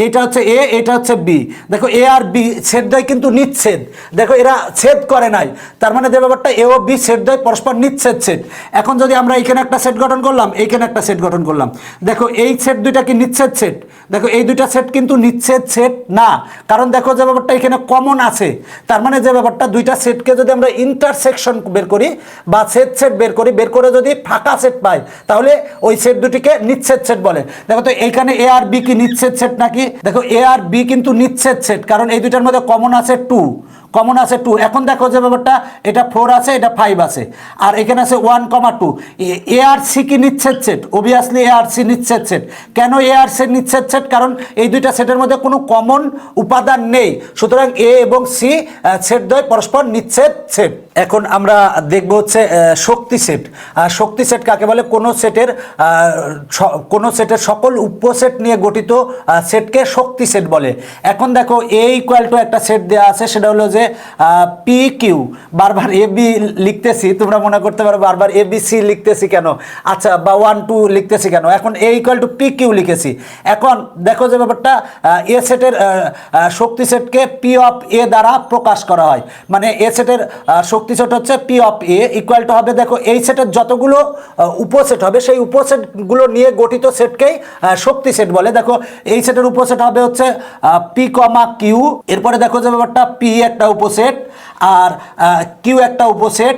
এটা হচ্ছে এ, এটা হচ্ছে বি। দেখো এ আর বি সেট দ্বয় কিন্তু নিচ্ছেদ, দেখো এরা ছেদ করে নাই, তার মানে যে ব্যাপারটা এ ও বি সেট দ্বয় পরস্পর নিচ্ছেদ সেট। এখন যদি আমরা এখানে একটা সেট গঠন করলাম, এইখানে একটা সেট গঠন করলাম, দেখো এই সেট দুইটা কি নিচ্ছেদ সেট? দেখো এই দুইটা সেট কিন্তু নিচ্ছেদ সেট না, কারণ দেখো যে ব্যাপারটা এখানে কমন আছে, তার মানে যে ব্যাপারটা দুইটা সেটকে যদি আমরা ইন্টারসেকশন বের করি বা সেট সেট বের করে যদি ফাঁকা সেট পাই, তাহলে ওই সেট দুটিকে নিচ্ছেদ সেট বলে। দেখো তো এইখানে এ আর বি কি নিচ্ছেদ সেট নাকি? দেখো এ আর বি কিন্তু নিচ্ছেদ সেট, কারণ এই দুইটার মধ্যে কমন আছে 2, কমন আছে 2। এখন দেখো যে ব্যাপারটা এটা 4 আছে, এটা 5 আছে, আর এখানে আছে 1,2। এ আর সি কি নিচ্ছেদ সেট? অবভিয়াসলি এ আর সি নিচ্ছেদ সেট। কেন এ আর সি নিচ্ছেদ সেট? কারণ এই দুইটা সেটের মধ্যে কোনো কমন উপাদান নেই, সুতরাং এ এবং সি সেট দ্বয় পরস্পর নিচ্ছেদ সেট। এখন আমরা দেখব হচ্ছে শক্তি সেট। শক্তি সেট কাকে বলে? কোনো সেটের সকল উপসেট নিয়ে গঠিত সেটকে শক্তি সেট বলে। এখন দেখো এ ইকুয়াল টু একটা সেট দেওয়া আছে, সেটা হলো যে পি কিউ, বারবার এ বি লিখতেছি, তোমরা মনে করতে পারো বারবার এ বি সি লিখতেছি কেন, আচ্ছা, বা 1 2 লিখতেছি কেন। এখন এ ইকুয়াল টু পি কিউ লিখেছি। এখন দেখো যে ব্যাপারটা এ সেটের শক্তি সেটকে পি অফ এ দ্বারা প্রকাশ করা হয়, মানে এ সেটের শক্তি সেট হচ্ছে P of A equal two হবে, দেখো এই সেটের যতগুলো উপসেট হবে সেই উপসেটগুলো নিয়ে গঠিত সেটকেই শক্তি সেট বলে। দেখো এই সেটের উপসেট হবে হচ্ছে পি কমা কিউ, এরপরে দেখো যে ব্যাপারটা পি একটা উপসেট আর কিউ একটা উপসেট,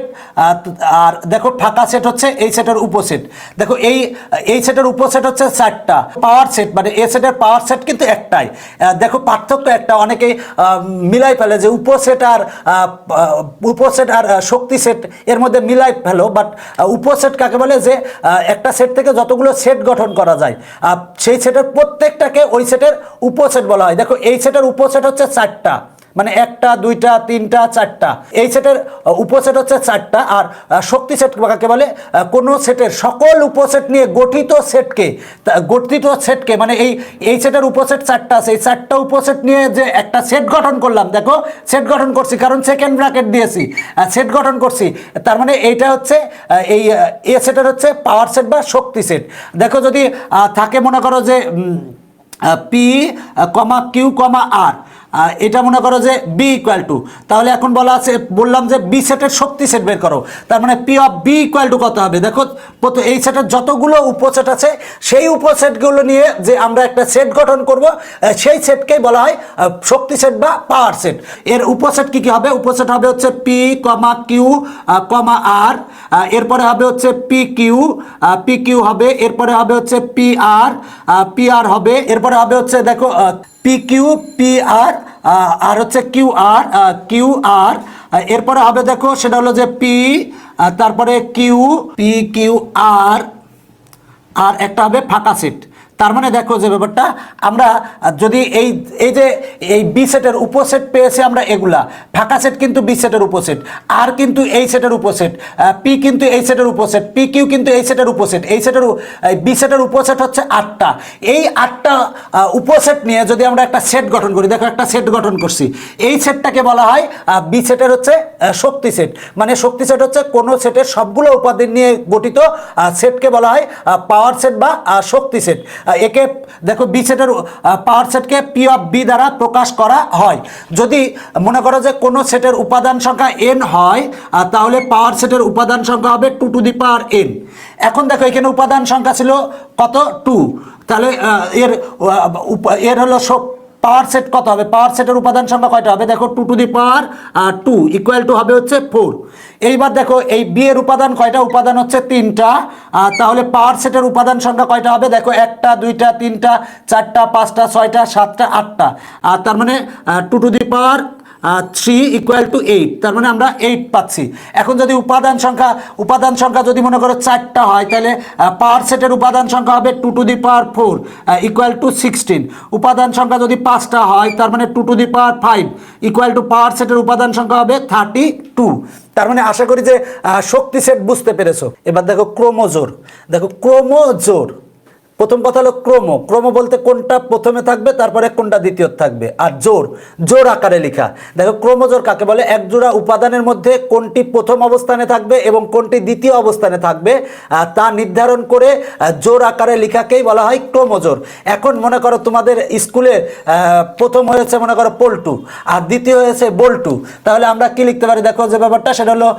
আর দেখো ফাঁকা সেট হচ্ছে এই সেটের উপসেট। দেখো এই সেটের উপসেট হচ্ছে 4টা পাওয়ার সেট, মানে এ সেটের পাওয়ার সেট কিন্তু একটাই। দেখো পার্থক্য একটা, অনেকেই মিলাই ফেলে যে উপসেট আর শক্তি সেট এর মধ্যে মিলাই ফেলো, বাট উপসেট কাকে বলে? যে একটা সেট থেকে যতগুলো সেট গঠন করা যায় সেই সেটের প্রত্যেকটাকে ওই সেটের উপসেট বলা হয়। দেখো এই সেটের উপসেট হচ্ছে 4টা, মানে একটা দুইটা তিনটা চারটা, এই সেটের উপসেট হচ্ছে চারটা। আর শক্তি সেট কাকে বলে? কোনো সেটের সকল উপসেট নিয়ে গঠিত সেটকে মানে এই সেটের উপসেট চারটা আছে, এই চারটা উপসেট নিয়ে যে একটা সেট গঠন করলাম, দেখো সেট গঠন করছি কারণ সেকেন্ড ব্র্যাকেট দিয়েছি, সেট গঠন করছি, তার মানে এইটা হচ্ছে এই এ সেটের হচ্ছে পাওয়ার সেট বা শক্তি সেট। দেখো যদি থাকে মনে করো যে পি কমা কিউ কমা আর, এটা মনে করো যে বি ইকুয়াল টু, তাহলে এখন বললাম যে বি সেটের শক্তি সেট বের করো, তার মানে P of B equal to কত হবে? দেখো এই সেটের যতগুলো উপসেট আছে সেই উপসেটগুলো নিয়ে যে আমরা একটা সেট গঠন করব, সেই সেটকেই বলা হয় শক্তি সেট বা পাওয়ার সেট। এর উপসেট কি কি হবে? উপসেট হবে হচ্ছে পি কমা কিউ কমা আর, এরপরে হবে হচ্ছে পি কিউ হবে, এরপরে হবে হচ্ছে পি আর হবে, এরপরে হবে হচ্ছে দেখো পি কিউ পি আর আর হচ্ছে কিউ আর, এরপরে হবে দেখো সেটা হলো যে পি, তারপরে কিউ আর একটা হবে ফাঁকা সেট। তার মানে দেখো যে ব্যাপারটা, আমরা যদি এই বি সেটের উপসেট পেয়েছি আমরা, এগুলা ফাঁকা সেট কিন্তু বি সেটের উপসেট, আর কিন্তু এই সেটের উপসেট, পি কিন্তু এই সেটের উপসেট, পি কিউ কিন্তু এই সেটের উপসেট, এই সেটের বি সেটের উপসেট হচ্ছে 8টা। এই 8টা উপসেট নিয়ে যদি আমরা একটা সেট গঠন করি, দেখো একটা সেট গঠন করছি, এই সেটটাকে বলা হয় বি সেটের হচ্ছে শক্তি সেট। মানে শক্তি সেট হচ্ছে কোনো সেটের সবগুলো উপাদান নিয়ে গঠিত সেটকে বলা হয় পাওয়ার সেট বা শক্তি সেট। একে দেখো বি সেটের পাওয়ার সেটকে পি অফ বি দ্বারা প্রকাশ করা হয়। যদি মনে করো যে কোনো সেটের উপাদান সংখ্যা n হয়, তাহলে পাওয়ার সেটের উপাদান সংখ্যা হবে 2 টু দি পাওয়ার n। এখন দেখো এখানে উপাদান সংখ্যা ছিল কত? 2, তাহলে এর হলো পাওয়ার সেট কত হবে? পাওয়ার সেটের উপাদান সংখ্যা কয়টা হবে? দেখো 2 to the power 2 equal to হবে হচ্ছে 4। এইবার দেখো এই বি এর উপাদান কয়টা? উপাদান হচ্ছে 3টা, তাহলে পাওয়ার সেটের উপাদান সংখ্যা কয়টা হবে? দেখো 1টা 2টা 3টা 4টা 5টা 6টা 7টা 8টা, আর তার মানে 2 to the power 3 equal to 8, তার মানে আমরা 8 পাচ্ছি। এখন যদি উপাদান সংখ্যা যদি মনে করো 4টা হয়, তাহলে পাওয়ার সেটের উপাদান সংখ্যা হবে 2 to the power 4 equal to 16। উপাদান সংখ্যা যদি 5টা হয়, তার মানে 2 to the power 5 equal to power সেটের উপাদান সংখ্যা হবে 32। তার মানে আশা করি যে শক্তি সেট বুঝতে পেরেছো। এবার দেখো ক্রোমোজোর। দেখো ক্রোমোজোর, প্রথম কথা হলো ক্রোমো বলতে কোনটা প্রথমে থাকবে তারপরে কোনটা দ্বিতীয় থাকবে, আর জোর আকারে লেখা। দেখো ক্রোমোজোর কাকে বলে? একজোড়া উপাদানের মধ্যে কোনটি প্রথম অবস্থানে থাকবে এবং কোনটি দ্বিতীয় অবস্থানে থাকবে তা নির্ধারণ করে জোর আকারে লেখাকেই বলা হয় ক্রোমোজোর। এখন মনে করো তোমাদের স্কুলে প্রথম হয়েছে মনে করো পল্টু আর দ্বিতীয় হয়েছে বল্টু, তাহলে আমরা কি লিখতে পারি? দেখো যে ব্যাপারটা সেটা হলো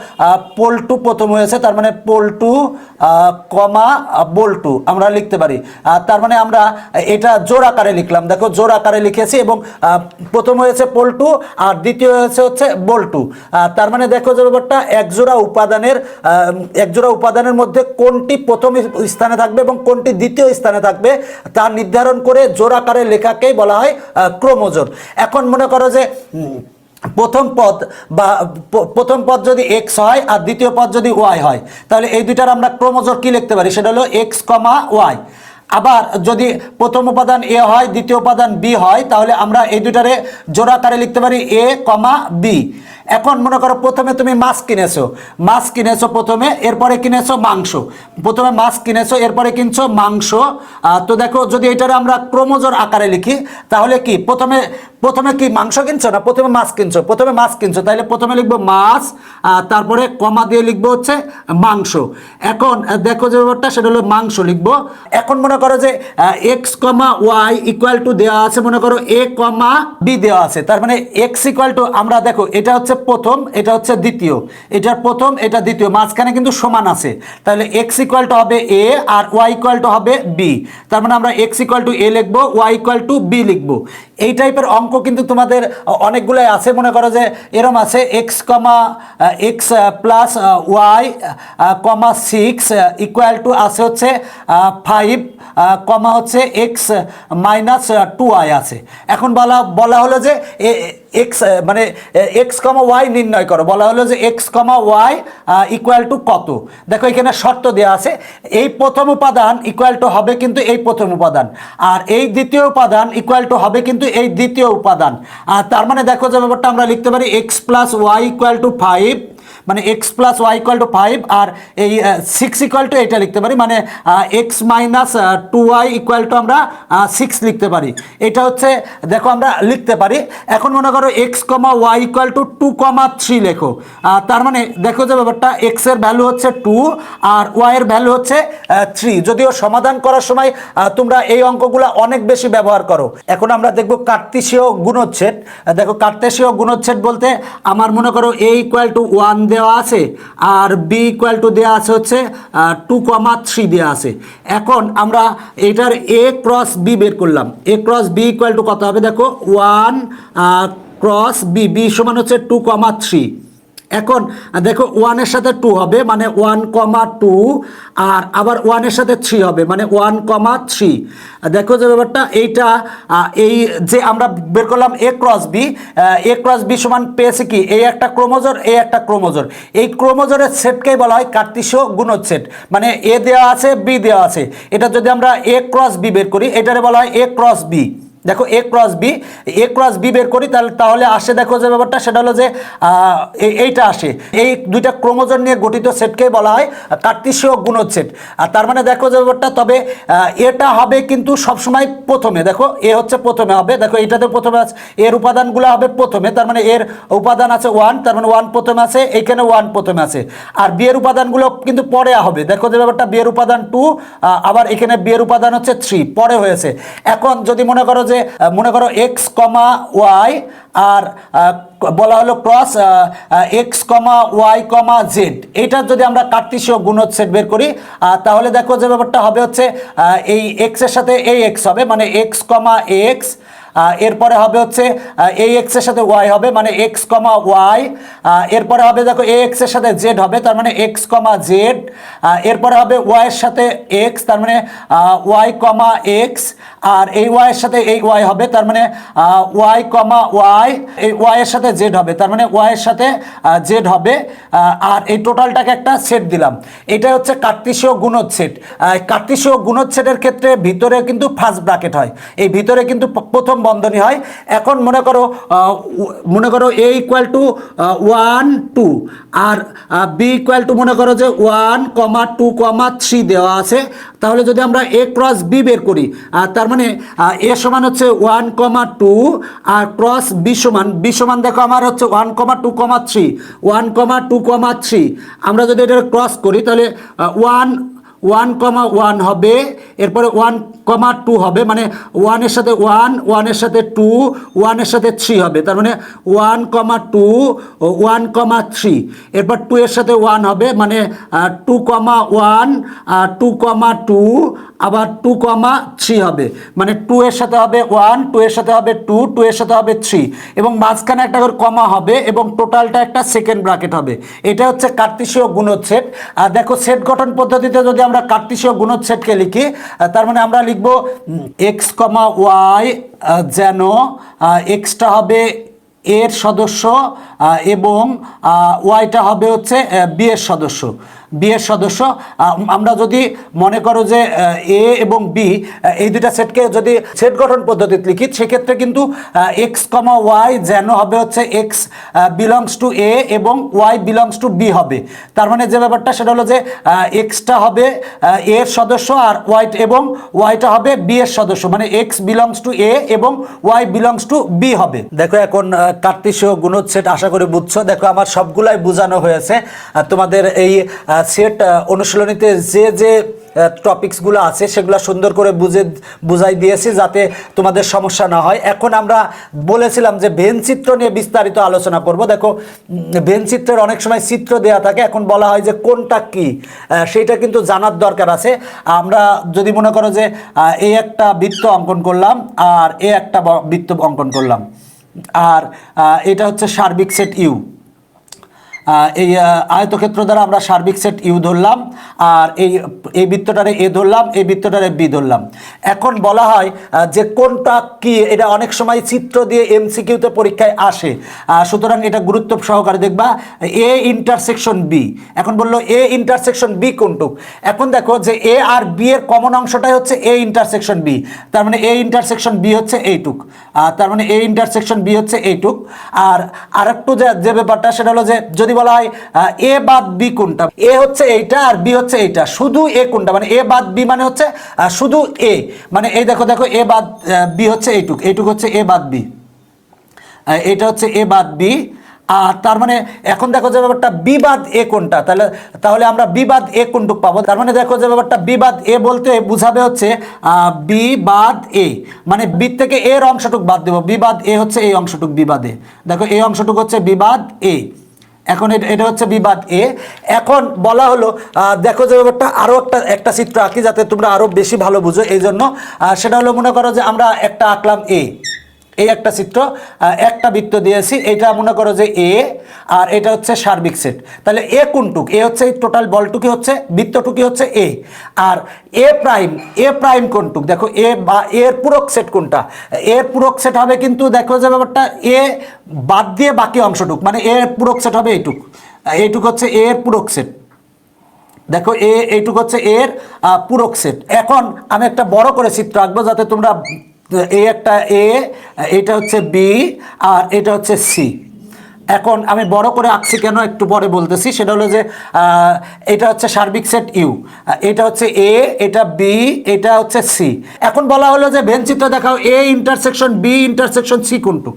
পল্টু প্রথম হয়েছে, তার মানে পল্টু কমা বল্টু আমরা লিখতে পারি। তার মানে আমরা এটা জোর আকারে লিখলাম, দেখো জোর আকারে লিখেছি, এবং প্রথম হয়েছে পল্টু আর দ্বিতীয় হচ্ছে বল্টু। তার মানে দেখো যে ব্যাপারটা একজোড়া উপাদানের মধ্যে কোনটি প্রথম স্থানে থাকবে এবং কোনটি দ্বিতীয় স্থানে থাকবে তা নির্ধারণ করে জোর আকারে লেখাকেই বলা হয় ক্রোমোজোর। এখন মনে করো যে প্রথম পদ যদি এক্স হয় আর দ্বিতীয় পদ যদি ওয়াই হয়, তাহলে এই দুইটার আমরা ক্রোমোজোর কি লিখতে পারি? সেটা হলো এক্স কমা ওয়াই। আবার যদি প্রথম উপাদান এ হয় দ্বিতীয় উপাদান বি হয়, তাহলে আমরা এই দুইটারে জোড়াকারে লিখতে পারি এ কমা বি। এখন মনে করো প্রথমে তুমি মাছ কিনেছো প্রথমে, এরপরে কিনেছো মাংস। প্রথমে মাছ কিনেছো, এরপরে কিনছো মাংস। তো দেখো যদি এটারে আমরা ক্রোমোজোর আকারে লিখি, তাহলে কি প্রথমে কি মাংস কিনছো না প্রথমে মাছ কিনছো? প্রথমে মাছ কিনছো, তাহলে প্রথমে লিখবো মাছ, তারপরে কমা দিয়ে লিখবো হচ্ছে মাংস। এখন দেখো যে ব্যাপারটা সেটা হলো মাংস লিখবো। এখন মনে করো যে X comma Y equal to দেওয়া আছে, মনে করো এ কমা বি দেওয়া আছে, তার মানে এক্স ইকুয়াল টু, আমরা দেখো এটা হচ্ছে প্রথম, এটা হচ্ছে দ্বিতীয়, এটার প্রথম এটা দ্বিতীয়, মাঝখানে কিন্তু সমান আছে, তাহলে এক্স ইকুয়াল টু হবে এ আর ওয়াই ইকুয়াল টু হবে বি। তার মানে আমরা এক্স ইকুয়াল টু এ লিখবো, ওয়াই ইকুয়াল টু বি লিখবো। এই টাইপের অঙ্ক কিন্তু তোমাদের অনেকগুলাই আছে। মনে করো যে এরম আছে X plus Y comma 6 equal to আছে হচ্ছে 5 কমা হচ্ছে এক্স মাইনাস 2y আছে। এখন বলা হলো যে এক্স মানে এক্স কমা ওয়াই নির্ণয় করো, বলা হলো যে X comma Y equal to কত। দেখো এখানে শর্ত দেওয়া আছে, এই প্রথম উপাদান ইকুয়াল টু হবে কিন্তু এই প্রথম উপাদান, আর এই দ্বিতীয় উপাদান ইকুয়াল টু হবে কিন্তু এই দ্বিতীয় উপাদান। আর তার মানে দেখো যে ব্যাপারটা আমরা লিখতে পারি X plus Y equal to 5, মানে X plus Y equal to 5, আর এই 6 ইকুয়াল টু এটা লিখতে পারি, মানে x minus 2y equal to আমরা 6 লিখতে পারি। এটা হচ্ছে দেখো আমরা লিখতে পারি। এখন মনে করো X comma Y equal to 2,3 লেখো। তার মানে দেখো যে ব্যাপারটা এক্স এর ভ্যালু হচ্ছে 2 আর ওয়াই এর ভ্যালু হচ্ছে 3। যদিও সমাধান করার সময় তোমরা এই অঙ্কগুলো অনেক বেশি ব্যবহার করো। এখন আমরা দেখব কার্তেশীয় গুণচ্ছেদ। দেখো কার্তেশীয় গুণচ্ছেদ বলতে আমার মনে করো এ ইকুয়াল টু 1 দেওয়া আছে আর বি ইকুয়াল টু দেওয়া আছে হচ্ছে 2,3 দেওয়া আছে। এখন আমরা এটার এ ক্রস বি বের করলাম। এ ক্রস বি ইকুয়াল টু কত হবে, দেখো 1 ক্রস বি, বি সমান হচ্ছে 2,3। এখন দেখো 1 এর সাথে 2 হবে মানে 1,2, আর আবার 1 এর সাথে 3 হবে মানে 1,3। দেখো যে ব্যাপারটা এইটা এই যে আমরা বের করলাম এ ক্রস বি, এ ক্রস বি সমান পেয়েছে কি, এই একটা ক্রোমোজোর এই একটা ক্রোমোজোর, এই ক্রোমোজোরের সেটকেই বলা হয় কার্তেশীয় গুণচ্ছেদ। মানে এ দেওয়া আছে বি দেওয়া আছে, এটা যদি আমরা এ ক্রস বি বের করি এটারে বলা হয় এ ক্রস বি। দেখো এ ক্রস বি, এ ক্রস বি বের করি তাহলে আসে দেখো যে ব্যাপারটা সেটা হলো যে এইটা আসে, এই দুইটা ক্রোমোজোম নিয়ে গঠিত সেটকে বলা হয় কার্তেশীয় গুণচ্ছেদ। আর তার মানে দেখো যে ব্যাপারটা, তবে এটা হবে কিন্তু সবসময় প্রথমে, দেখো এ হচ্ছে প্রথমে হবে, দেখো এইটাতে প্রথমে আছে, এর উপাদানগুলো হবে প্রথমে, তার মানে এর উপাদান আছে 1, তার মানে 1 প্রথমে আছে, এইখানে 1 প্রথমে আছে। আর বি এর উপাদানগুলো কিন্তু পরে হবে, দেখো যে ব্যাপারটা বি এর উপাদান 2, আবার এখানে বি এর উপাদান হচ্ছে 3 পরে হয়েছে। এখন যদি মনে করো যে মনে করো এক্স কমা ওয়াই আর বলা হলো cross x comma y comma Z, এইটার যদি আমরা কার্তেশীয় গুণচ্ছেদ বের করি তাহলে দেখো যে ব্যাপারটা হবে হচ্ছে এই এক্স এর সাথে এই এক্স হবে মানে এক্স কমা এক্স, এরপরে হবে হচ্ছে এই এক্স এর সাথে ওয়াই হবে মানে এক্স কমা ওয়াই, এরপরে হবে দেখো এ এক্স এর সাথে জেড হবে তার মানে এক্স কমা জেড, এরপরে হবে ওয়াই এর সাথে এক্স তার মানে ওয়াই কমা এক্স, আর এই ওয়াই এর সাথে এই ওয়াই হবে তার মানে ওয়াই কমা ওয়াই, এই ওয়াই এর সাথে জেড হবে তার মানে ওয়াই এর সাথে জেড হবে। আর এই টোটালটাকে একটা সেট দিলাম, এটা হচ্ছে কার্তেশীয় গুণচ্ছেদ। কার্তেশীয় গুণচ্ছেদের ক্ষেত্রে ভিতরে কিন্তু ফার্স্ট ব্র্যাকেট হয়, এই ভিতরে কিন্তু প্রথম বন্ধনী হয়। এখন মনে করো এ ইকুয়াল টু 1 2 আর বি ইকুয়াল টু মনে করো যে 1,2,3 দেওয়া আছে। তাহলে যদি আমরা এ ক্রস বি বের করি তার মানে এ সমান হচ্ছে 1,2 আর ক্রস বি সমান দেখো আমার হচ্ছে 1,2,3, 1,2,3। আমরা যদি এটা ক্রস করি তাহলে 1,1 হবে, এরপরে 1,2 হবে মানে 1 এর সাথে 1, 1 এর সাথে 2, 1 এর সাথে 3 হবে তার মানে 1,2 1,3, এরপর 2 এর সাথে 1 হবে মানে 2,1 2,2 আবার 2,3 হবে মানে 2 এর সাথে হবে 1, 2 এর সাথে হবে 2, 2 এর সাথে হবে 3 এবং মাঝখানে একটা করে কমা হবে এবং টোটালটা একটা সেকেন্ড ব্র্যাকেট হবে। এটা হচ্ছে কার্তেশীয় গুণচ্ছেদ। দেখো সেট গঠন পদ্ধতিতে যদি আমরা কার্তেশীয় গুণচ্ছেদকে লিখি তার মানে আমরা লিখব এক্স কমা ওয়াই, যেন এক্সটা হবে এর সদস্য এবং ওয়াইটা হবে হচ্ছে বি এর সদস্য, বি এর সদস্য। আমরা যদি মনে করো যে এ এবং বি এই দুটা সেটকে যদি সেট গঠন পদ্ধতিতে লিখি সেক্ষেত্রে কিন্তু এক্স কমা ওয়াই যেন হবে হচ্ছে এক্স বিলংস টু এ এবং ওয়াই বিলংস টু বি হবে। তার মানে যে ব্যাপারটা সেটা হলো যে এক্সটা হবে এর সদস্য আর ওয়াইটা হবে বি এর সদস্য, মানে এক্স বিলংস টু এ এবং ওয়াই বিলংস টু বি হবে। দেখো এখন কার্তেশীয় গুণচ্ছেদ আশা করি বুঝছো। দেখো আমার সবগুলাই বোঝানো হয়েছে। তোমাদের এই সেট অনুশীলনীতে যে টপিকসগুলো আছে সেগুলো সুন্দর করে বুঝাই দিয়েছি যাতে তোমাদের সমস্যা না হয়। এখন আমরা বলেছিলাম যে ভেনচিত্র নিয়ে বিস্তারিত আলোচনা করব। দেখো ভেনচিত্রের অনেক সময় চিত্র দেওয়া থাকে, এখন বলা হয় যে কোনটা কি সেইটা কিন্তু জানার দরকার আছে। আমরা যদি মনে করো যে এই একটা বৃত্ত অঙ্কন করলাম আর একটা বৃত্ত অঙ্কন করলাম আর এটা হচ্ছে সার্বিক সেট ইউ। এই আয়তক্ষেত্র দ্বারা আমরা সার্বিক সেট ইউ ধরলাম, আর এই বৃত্তটারে এ ধরলাম, এই বৃত্তটারে বি ধরলাম। এখন বলা হয় যে কোনটা কি, এটা অনেক সময় চিত্র দিয়ে এমসিকিউতে পরীক্ষায় আসে, সুতরাং এটা গুরুত্ব সহকারে দেখবা। এ ইন্টারসেকশন বি, এখন বললো এ ইন্টারসেকশন বি কোনটুক। এখন দেখো যে এ আর বি এর কমন অংশটাই হচ্ছে এ ইন্টারসেকশন বি, তার মানে এ ইন্টারসেকশন বি হচ্ছে এইটুক, তার মানে এ ইন্টারসেকশন বি হচ্ছে এইটুক। আর আরেকটু যে ব্যাপারটা সেটা হলো যে যদি বলা হয় এ বাদ বি কোনটা, এ হচ্ছে এইটা আর বি হচ্ছে এইটা, শুধু এ কোনটা, মানে এ বাদ বি মানে হচ্ছে শুধু এ, মানে এই দেখো এ বাদ বি হচ্ছে এইটুক, এইটুক হচ্ছে এ বাদ বি, এটা হচ্ছে এ বাদ বি। আর তার মানে এখন দেখো যে ব্যাপারটা বি বাদ এ কোনটা, তাহলে আমরা বি বাদ এ কোনটুক পাবো। তার মানে দেখো যে ব্যাপারটা বি বাদ এ বলতে বুঝাবে হচ্ছে বি বাদ এ, মানে বি থেকে এর অংশটুক বাদ দেবো, বি বাদ এ হচ্ছে এই অংশটুক বি বাদ এ, দেখো এই অংশটুক হচ্ছে বি বাদ এ। এখন এটা হচ্ছে বিবাদ এ। এখন বলা হলো দেখো যে ব্যাপারটা আরও একটা চিত্র আঁকি যাতে তোমরা আরও বেশি ভালো বুঝো, এই জন্য সেটা হলো মনে করো যে আমরা একটা আঁকলাম এই একটা চিত্র, একটা বৃত্ত দিয়েছি, এটা মনে করো যে এ, আর এটা হচ্ছে সার্বিক সেট। তাহলে এ কোনটুক, এ হচ্ছে এই টোটাল বলটুকি হচ্ছে বৃত্তটুকি হচ্ছে এ, আর এ প্রাইম কোনটুক, দেখো এ বা এর পূরক সেট কোনটা, এর পূরক সেট হবে কিন্তু দেখো যে ব্যাপারটা এ বাদ দিয়ে বাকি অংশটুক, মানে এর পূরক সেট হবে এইটুক হচ্ছে এর পূরক সেট, দেখো এইটুক হচ্ছে এর পূরক সেট। এখন আমি একটা বড় করে চিত্র আঁকবো যাতে তোমরা একটা এ, এটা হচ্ছে বি, আর এটা হচ্ছে সি। এখন আমি বড় করে আঁকছি কেন একটু পরে বলতেছি, সেটা হলো যে এটা হচ্ছে সার্বিক সেট ইউ, এটা হচ্ছে এ, এটা বি, এটা হচ্ছে সি। এখন বলা হলো যে ভেনচিত্র দেখাও A intersection B intersection C কোনটুক।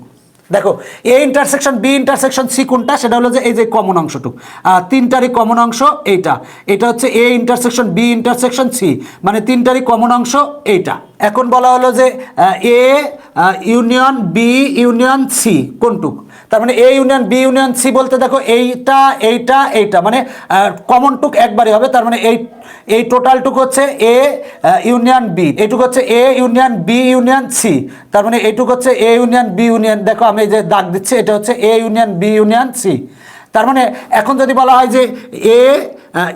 দেখো A intersection B intersection C কোনটা, সেটা হলো যে এই যে কমন অংশটুক, তিনটারই কমন অংশ এটা হচ্ছে A intersection B intersection C, মানে তিনটারই কমন অংশ এইটা। এখন বলা হলো যে A union B union C কোনটুক, তার মানে A union B union C বলতে দেখো এইটা মানে কমন টুক একবারই হবে, তার মানে এই টোটালটুক হচ্ছে এ ইউনিয়ন বি, এইটুক হচ্ছে A union B union C, তার মানে এইটুক হচ্ছে এ ইউনিয়ন বি ইউনিয়ন, দেখো আমি যে দাগ দিচ্ছি এটা হচ্ছে A union B union C. তার মানে এখন যদি বলা হয় যে A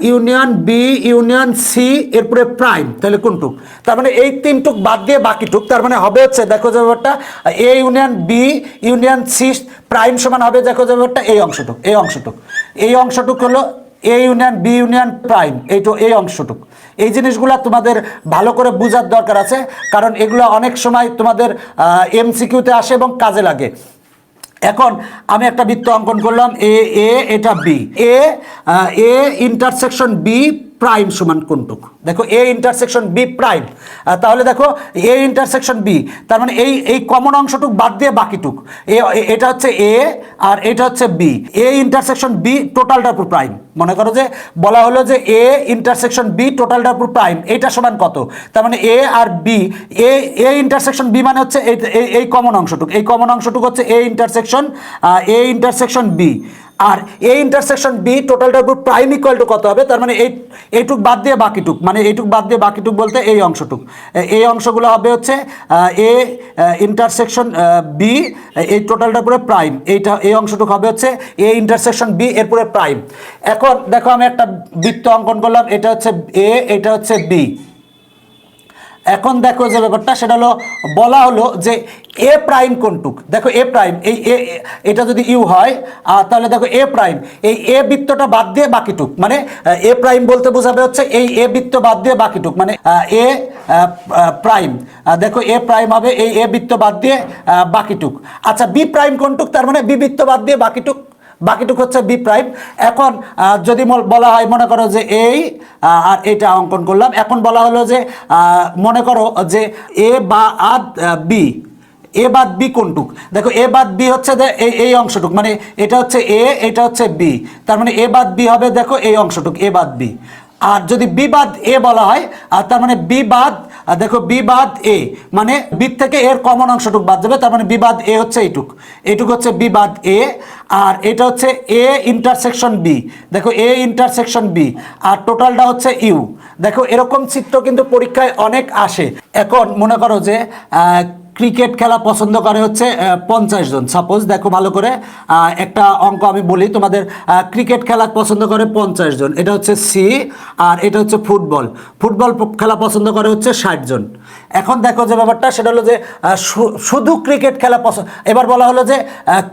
union B union C এরপরে প্রাইম, তাহলে কোনটুক, তার মানে এই তিনটুক বাদ দিয়ে বাকিটুক, তার মানে হবে হচ্ছে দেখো যে ব্যাপারটা A union B union C prime সমান হবে দেখো যে ব্যাপারটা এই অংশটুক হলো A union B union prime, এই অংশটুক। এই জিনিসগুলো তোমাদের ভালো করে বোঝার দরকার আছে, কারণ এগুলো অনেক সময় তোমাদের এমসিকিউতে আসে এবং কাজে লাগে। এখন আমি একটা বৃত্ত অঙ্কন করলাম এটা B, A intersection B prime সমান কোনটুক, দেখো এ ইন্টারসেকশন বি প্রাইম, তাহলে দেখো এ ইন্টারসেকশন বি, তার মানে এই কমন অংশটুক বাদ দিয়ে বাকিটুক, এটা হচ্ছে এ আর এটা হচ্ছে বি, এ ইন্টারসেকশন বি টোটালটার উপর প্রাইম। মনে করো যে বলা হলো যে এ ইন্টারসেকশন বি টোটালটার উপর প্রাইম, এইটা সমান কত, তার মানে এ আর বি, এ ইন্টারসেকশন বি মানে হচ্ছে এই কমন অংশটুক হচ্ছে এ ইন্টারসেকশন বি, আর এ ইন্টারসেকশন বি টোটালটার উপর প্রাইম ইকুয়াল টু কত হবে, তার মানে এইটুক বাদ দিয়ে বাকিটুক, মানে এইটুক বাদ দিয়ে বাকিটুক বলতে এই অংশটুক, এই অংশগুলো হবে হচ্ছে এ ইন্টারসেকশন বি, এই টোটালটার উপরে প্রাইম, এই অংশটুক হবে হচ্ছে এ ইন্টারসেকশন বি এরপরে প্রাইম। এখন দেখো আমি একটা বৃত্ত অঙ্কন করলাম, এটা হচ্ছে এ, এটা হচ্ছে বি। এখন দেখো যে ব্যাপারটা সেটা হলো বলা হলো যে এ প্রাইম কোনটুক, দেখো এ প্রাইম এটা যদি ইউ হয় তাহলে দেখো এ প্রাইম এই এ বৃত্তটা বাদ দিয়ে বাকিটুক, মানে এ প্রাইম বলতে বোঝাবে হচ্ছে এই এ বৃত্ত বাদ দিয়ে বাকিটুক, মানে এ প্রাইম, দেখো এ প্রাইম হবে এই এ বৃত্ত বাদ দিয়ে বাকিটুক। আচ্ছা বি প্রাইম কোনটুক, তার মানে বি বৃত্ত বাদ দিয়ে বাকিটুক হচ্ছে বি প্রাইম। এখন যদি বলা হয় মনে করো যে আর এটা অঙ্কন করলাম, এখন বলা হলো যে মনে করো যে এ বাদ বি কোনটুক, দেখো এ বাদ বি হচ্ছে এই অংশটুক, মানে এটা হচ্ছে এ, এটা হচ্ছে বি, তার মানে এ বাদ বি হবে দেখো এই অংশটুক এ বাদ বি। আর যদি বি বাদ এ বলা হয় তার মানে বি বাদ, দেখো বি বাদ এ মানে বি থেকে এর কমন অংশটুক বাদ যাবে, তার মানে বি বাদ এ হচ্ছে এইটুক হচ্ছে বি বাদ এ, আর এটা হচ্ছে এ ইন্টারসেকশন বি, দেখো এ ইন্টারসেকশন বি, আর টোটালটা হচ্ছে ইউ। দেখো এরকম চিত্র কিন্তু পরীক্ষায় অনেক আসে। এখন মনে করো যে ক্রিকেট খেলা পছন্দ করে হচ্ছে 50 জন। সাপোজ দেখো ভালো করে একটা অঙ্ক আমি বলি তোমাদের, ক্রিকেট খেলা পছন্দ করে 50 জন, এটা হচ্ছে সি। আর এটা হচ্ছে ফুটবল, ফুটবল খেলা পছন্দ করে হচ্ছে 60 জন। এখন দেখো যে ব্যাপারটা সেটা হলো যে শুধু ক্রিকেট খেলা পছন্দ, এবার বলা হলো যে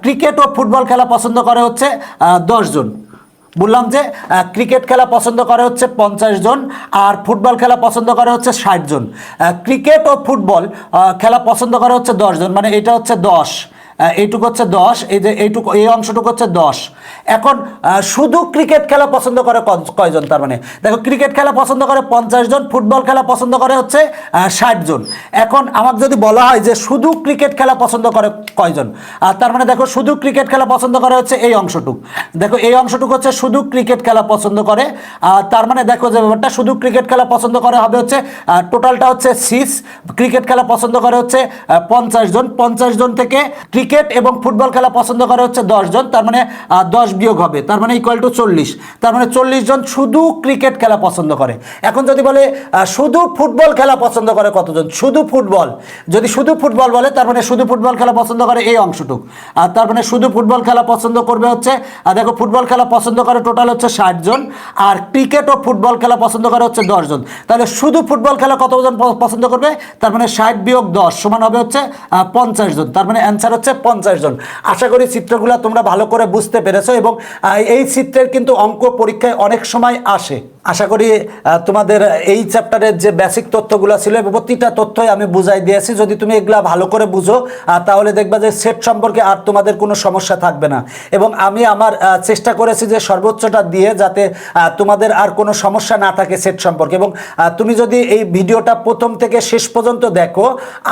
ক্রিকেট ও ফুটবল খেলা পছন্দ করে হচ্ছে 10 জন। বললাম যে ক্রিকেট খেলা পছন্দ করে হচ্ছে 50 জন, আর ফুটবল খেলা পছন্দ করে হচ্ছে 60 জন। ক্রিকেট ও ফুটবল খেলা পছন্দ করে হচ্ছে 10 জন, মানে এটা হচ্ছে 10, এইটুকু হচ্ছে 10, এই যে এইটুকু এই অংশটুকু হচ্ছে 10। এখন শুধু ক্রিকেট খেলা পছন্দ করে কয়জন, তার মানে দেখো ক্রিকেট খেলা পছন্দ করে 50 জন, ফুটবল খেলা পছন্দ করে হচ্ছে 60 জন। এখন আমাকে যদি বলা হয় যে শুধু ক্রিকেট খেলা পছন্দ করে কয়জন, তার মানে দেখো শুধু ক্রিকেট খেলা পছন্দ করে হচ্ছে এই অংশটুকু, দেখো এই অংশটুকু হচ্ছে শুধু ক্রিকেট খেলা পছন্দ করে। তার মানে দেখো যে ব্যাপারটা শুধু ক্রিকেট খেলা পছন্দ করে হবে হচ্ছে টোটালটা হচ্ছে 6, ক্রিকেট খেলা পছন্দ করে হচ্ছে 50 জন, 50 জন থেকে ক্রিকেট এবং ফুটবল খেলা পছন্দ করে হচ্ছে 10 জন, তার মানে 10 বিয়োগ হবে, তার মানে ইকুয়াল টু 40। তার মানে 40 জন শুধু ক্রিকেট খেলা পছন্দ করে। এখন যদি বলে শুধু ফুটবল খেলা পছন্দ করে কতজন, শুধু ফুটবল, যদি শুধু ফুটবল বলে তার মানে শুধু ফুটবল খেলা পছন্দ করে এই অংশটুক, আর তার মানে শুধু ফুটবল খেলা পছন্দ করবে হচ্ছে দেখো ফুটবল খেলা পছন্দ করে টোটাল হচ্ছে 60 জন, আর ক্রিকেট ও ফুটবল খেলা পছন্দ করে হচ্ছে 10 জন। তাহলে শুধু ফুটবল খেলা কতজন পছন্দ করবে, তার মানে 60 বিয়োগ 10 সমান হবে হচ্ছে 50 জন, তার মানে অ্যান্সার হচ্ছে 50 জন। আশা করি চিত্রগুলো তোমরা ভালো করে বুঝতে পেরেছো, এবং এই চিত্রের কিন্তু অঙ্ক পরীক্ষায় অনেক সময় আসে। আশা করি তোমাদের এই চ্যাপ্টারের যে বেসিক তথ্যগুলো ছিল প্রতিটা তথ্যই আমি বুঝাই দিয়েছি। যদি তুমি এগুলা ভালো করে বুঝো তাহলে দেখবা যে সেট সম্পর্কে আর তোমাদের কোনো সমস্যা থাকবে না। এবং আমি আমার চেষ্টা করেছি যে সর্বোচ্চটা দিয়ে যাতে তোমাদের আর কোনো সমস্যা না থাকে সেট সম্পর্কে। এবং তুমি যদি এই ভিডিওটা প্রথম থেকে শেষ পর্যন্ত দেখো,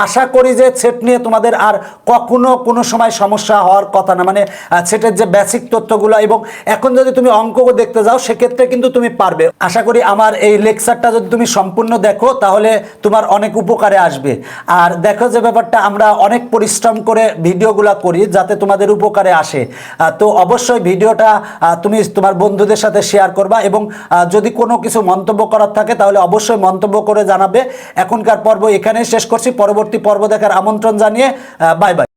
আশা করি যে সেট নিয়ে তোমাদের আর কখনো কোনো সময় সমস্যা হওয়ার কথা না, মানে সেটের যে বেসিক তথ্যগুলো। এবং এখন যদি তুমি অঙ্ক দেখতে যাও সেক্ষেত্রে কিন্তু তুমি পারবে। আশা করি আমার এই লেকচারটা যদি তুমি সম্পূর্ণ দেখো তাহলে তোমার অনেক উপকারে আসবে। আর দেখো যে ব্যাপারটা আমরা অনেক পরিশ্রম করে ভিডিওগুলো করি যাতে তোমাদের উপকারে আসে। তো অবশ্যই ভিডিওটা তুমি তোমার বন্ধুদের সাথে শেয়ার করবা, এবং যদি কোনো কিছু মন্তব্য করার থাকে তাহলে অবশ্যই মন্তব্য করে জানাবে। এখনকার পর্ব এখানেই শেষ করছি, পরবর্তী পর্ব দেখার আমন্ত্রণ জানিয়ে বাই বাই।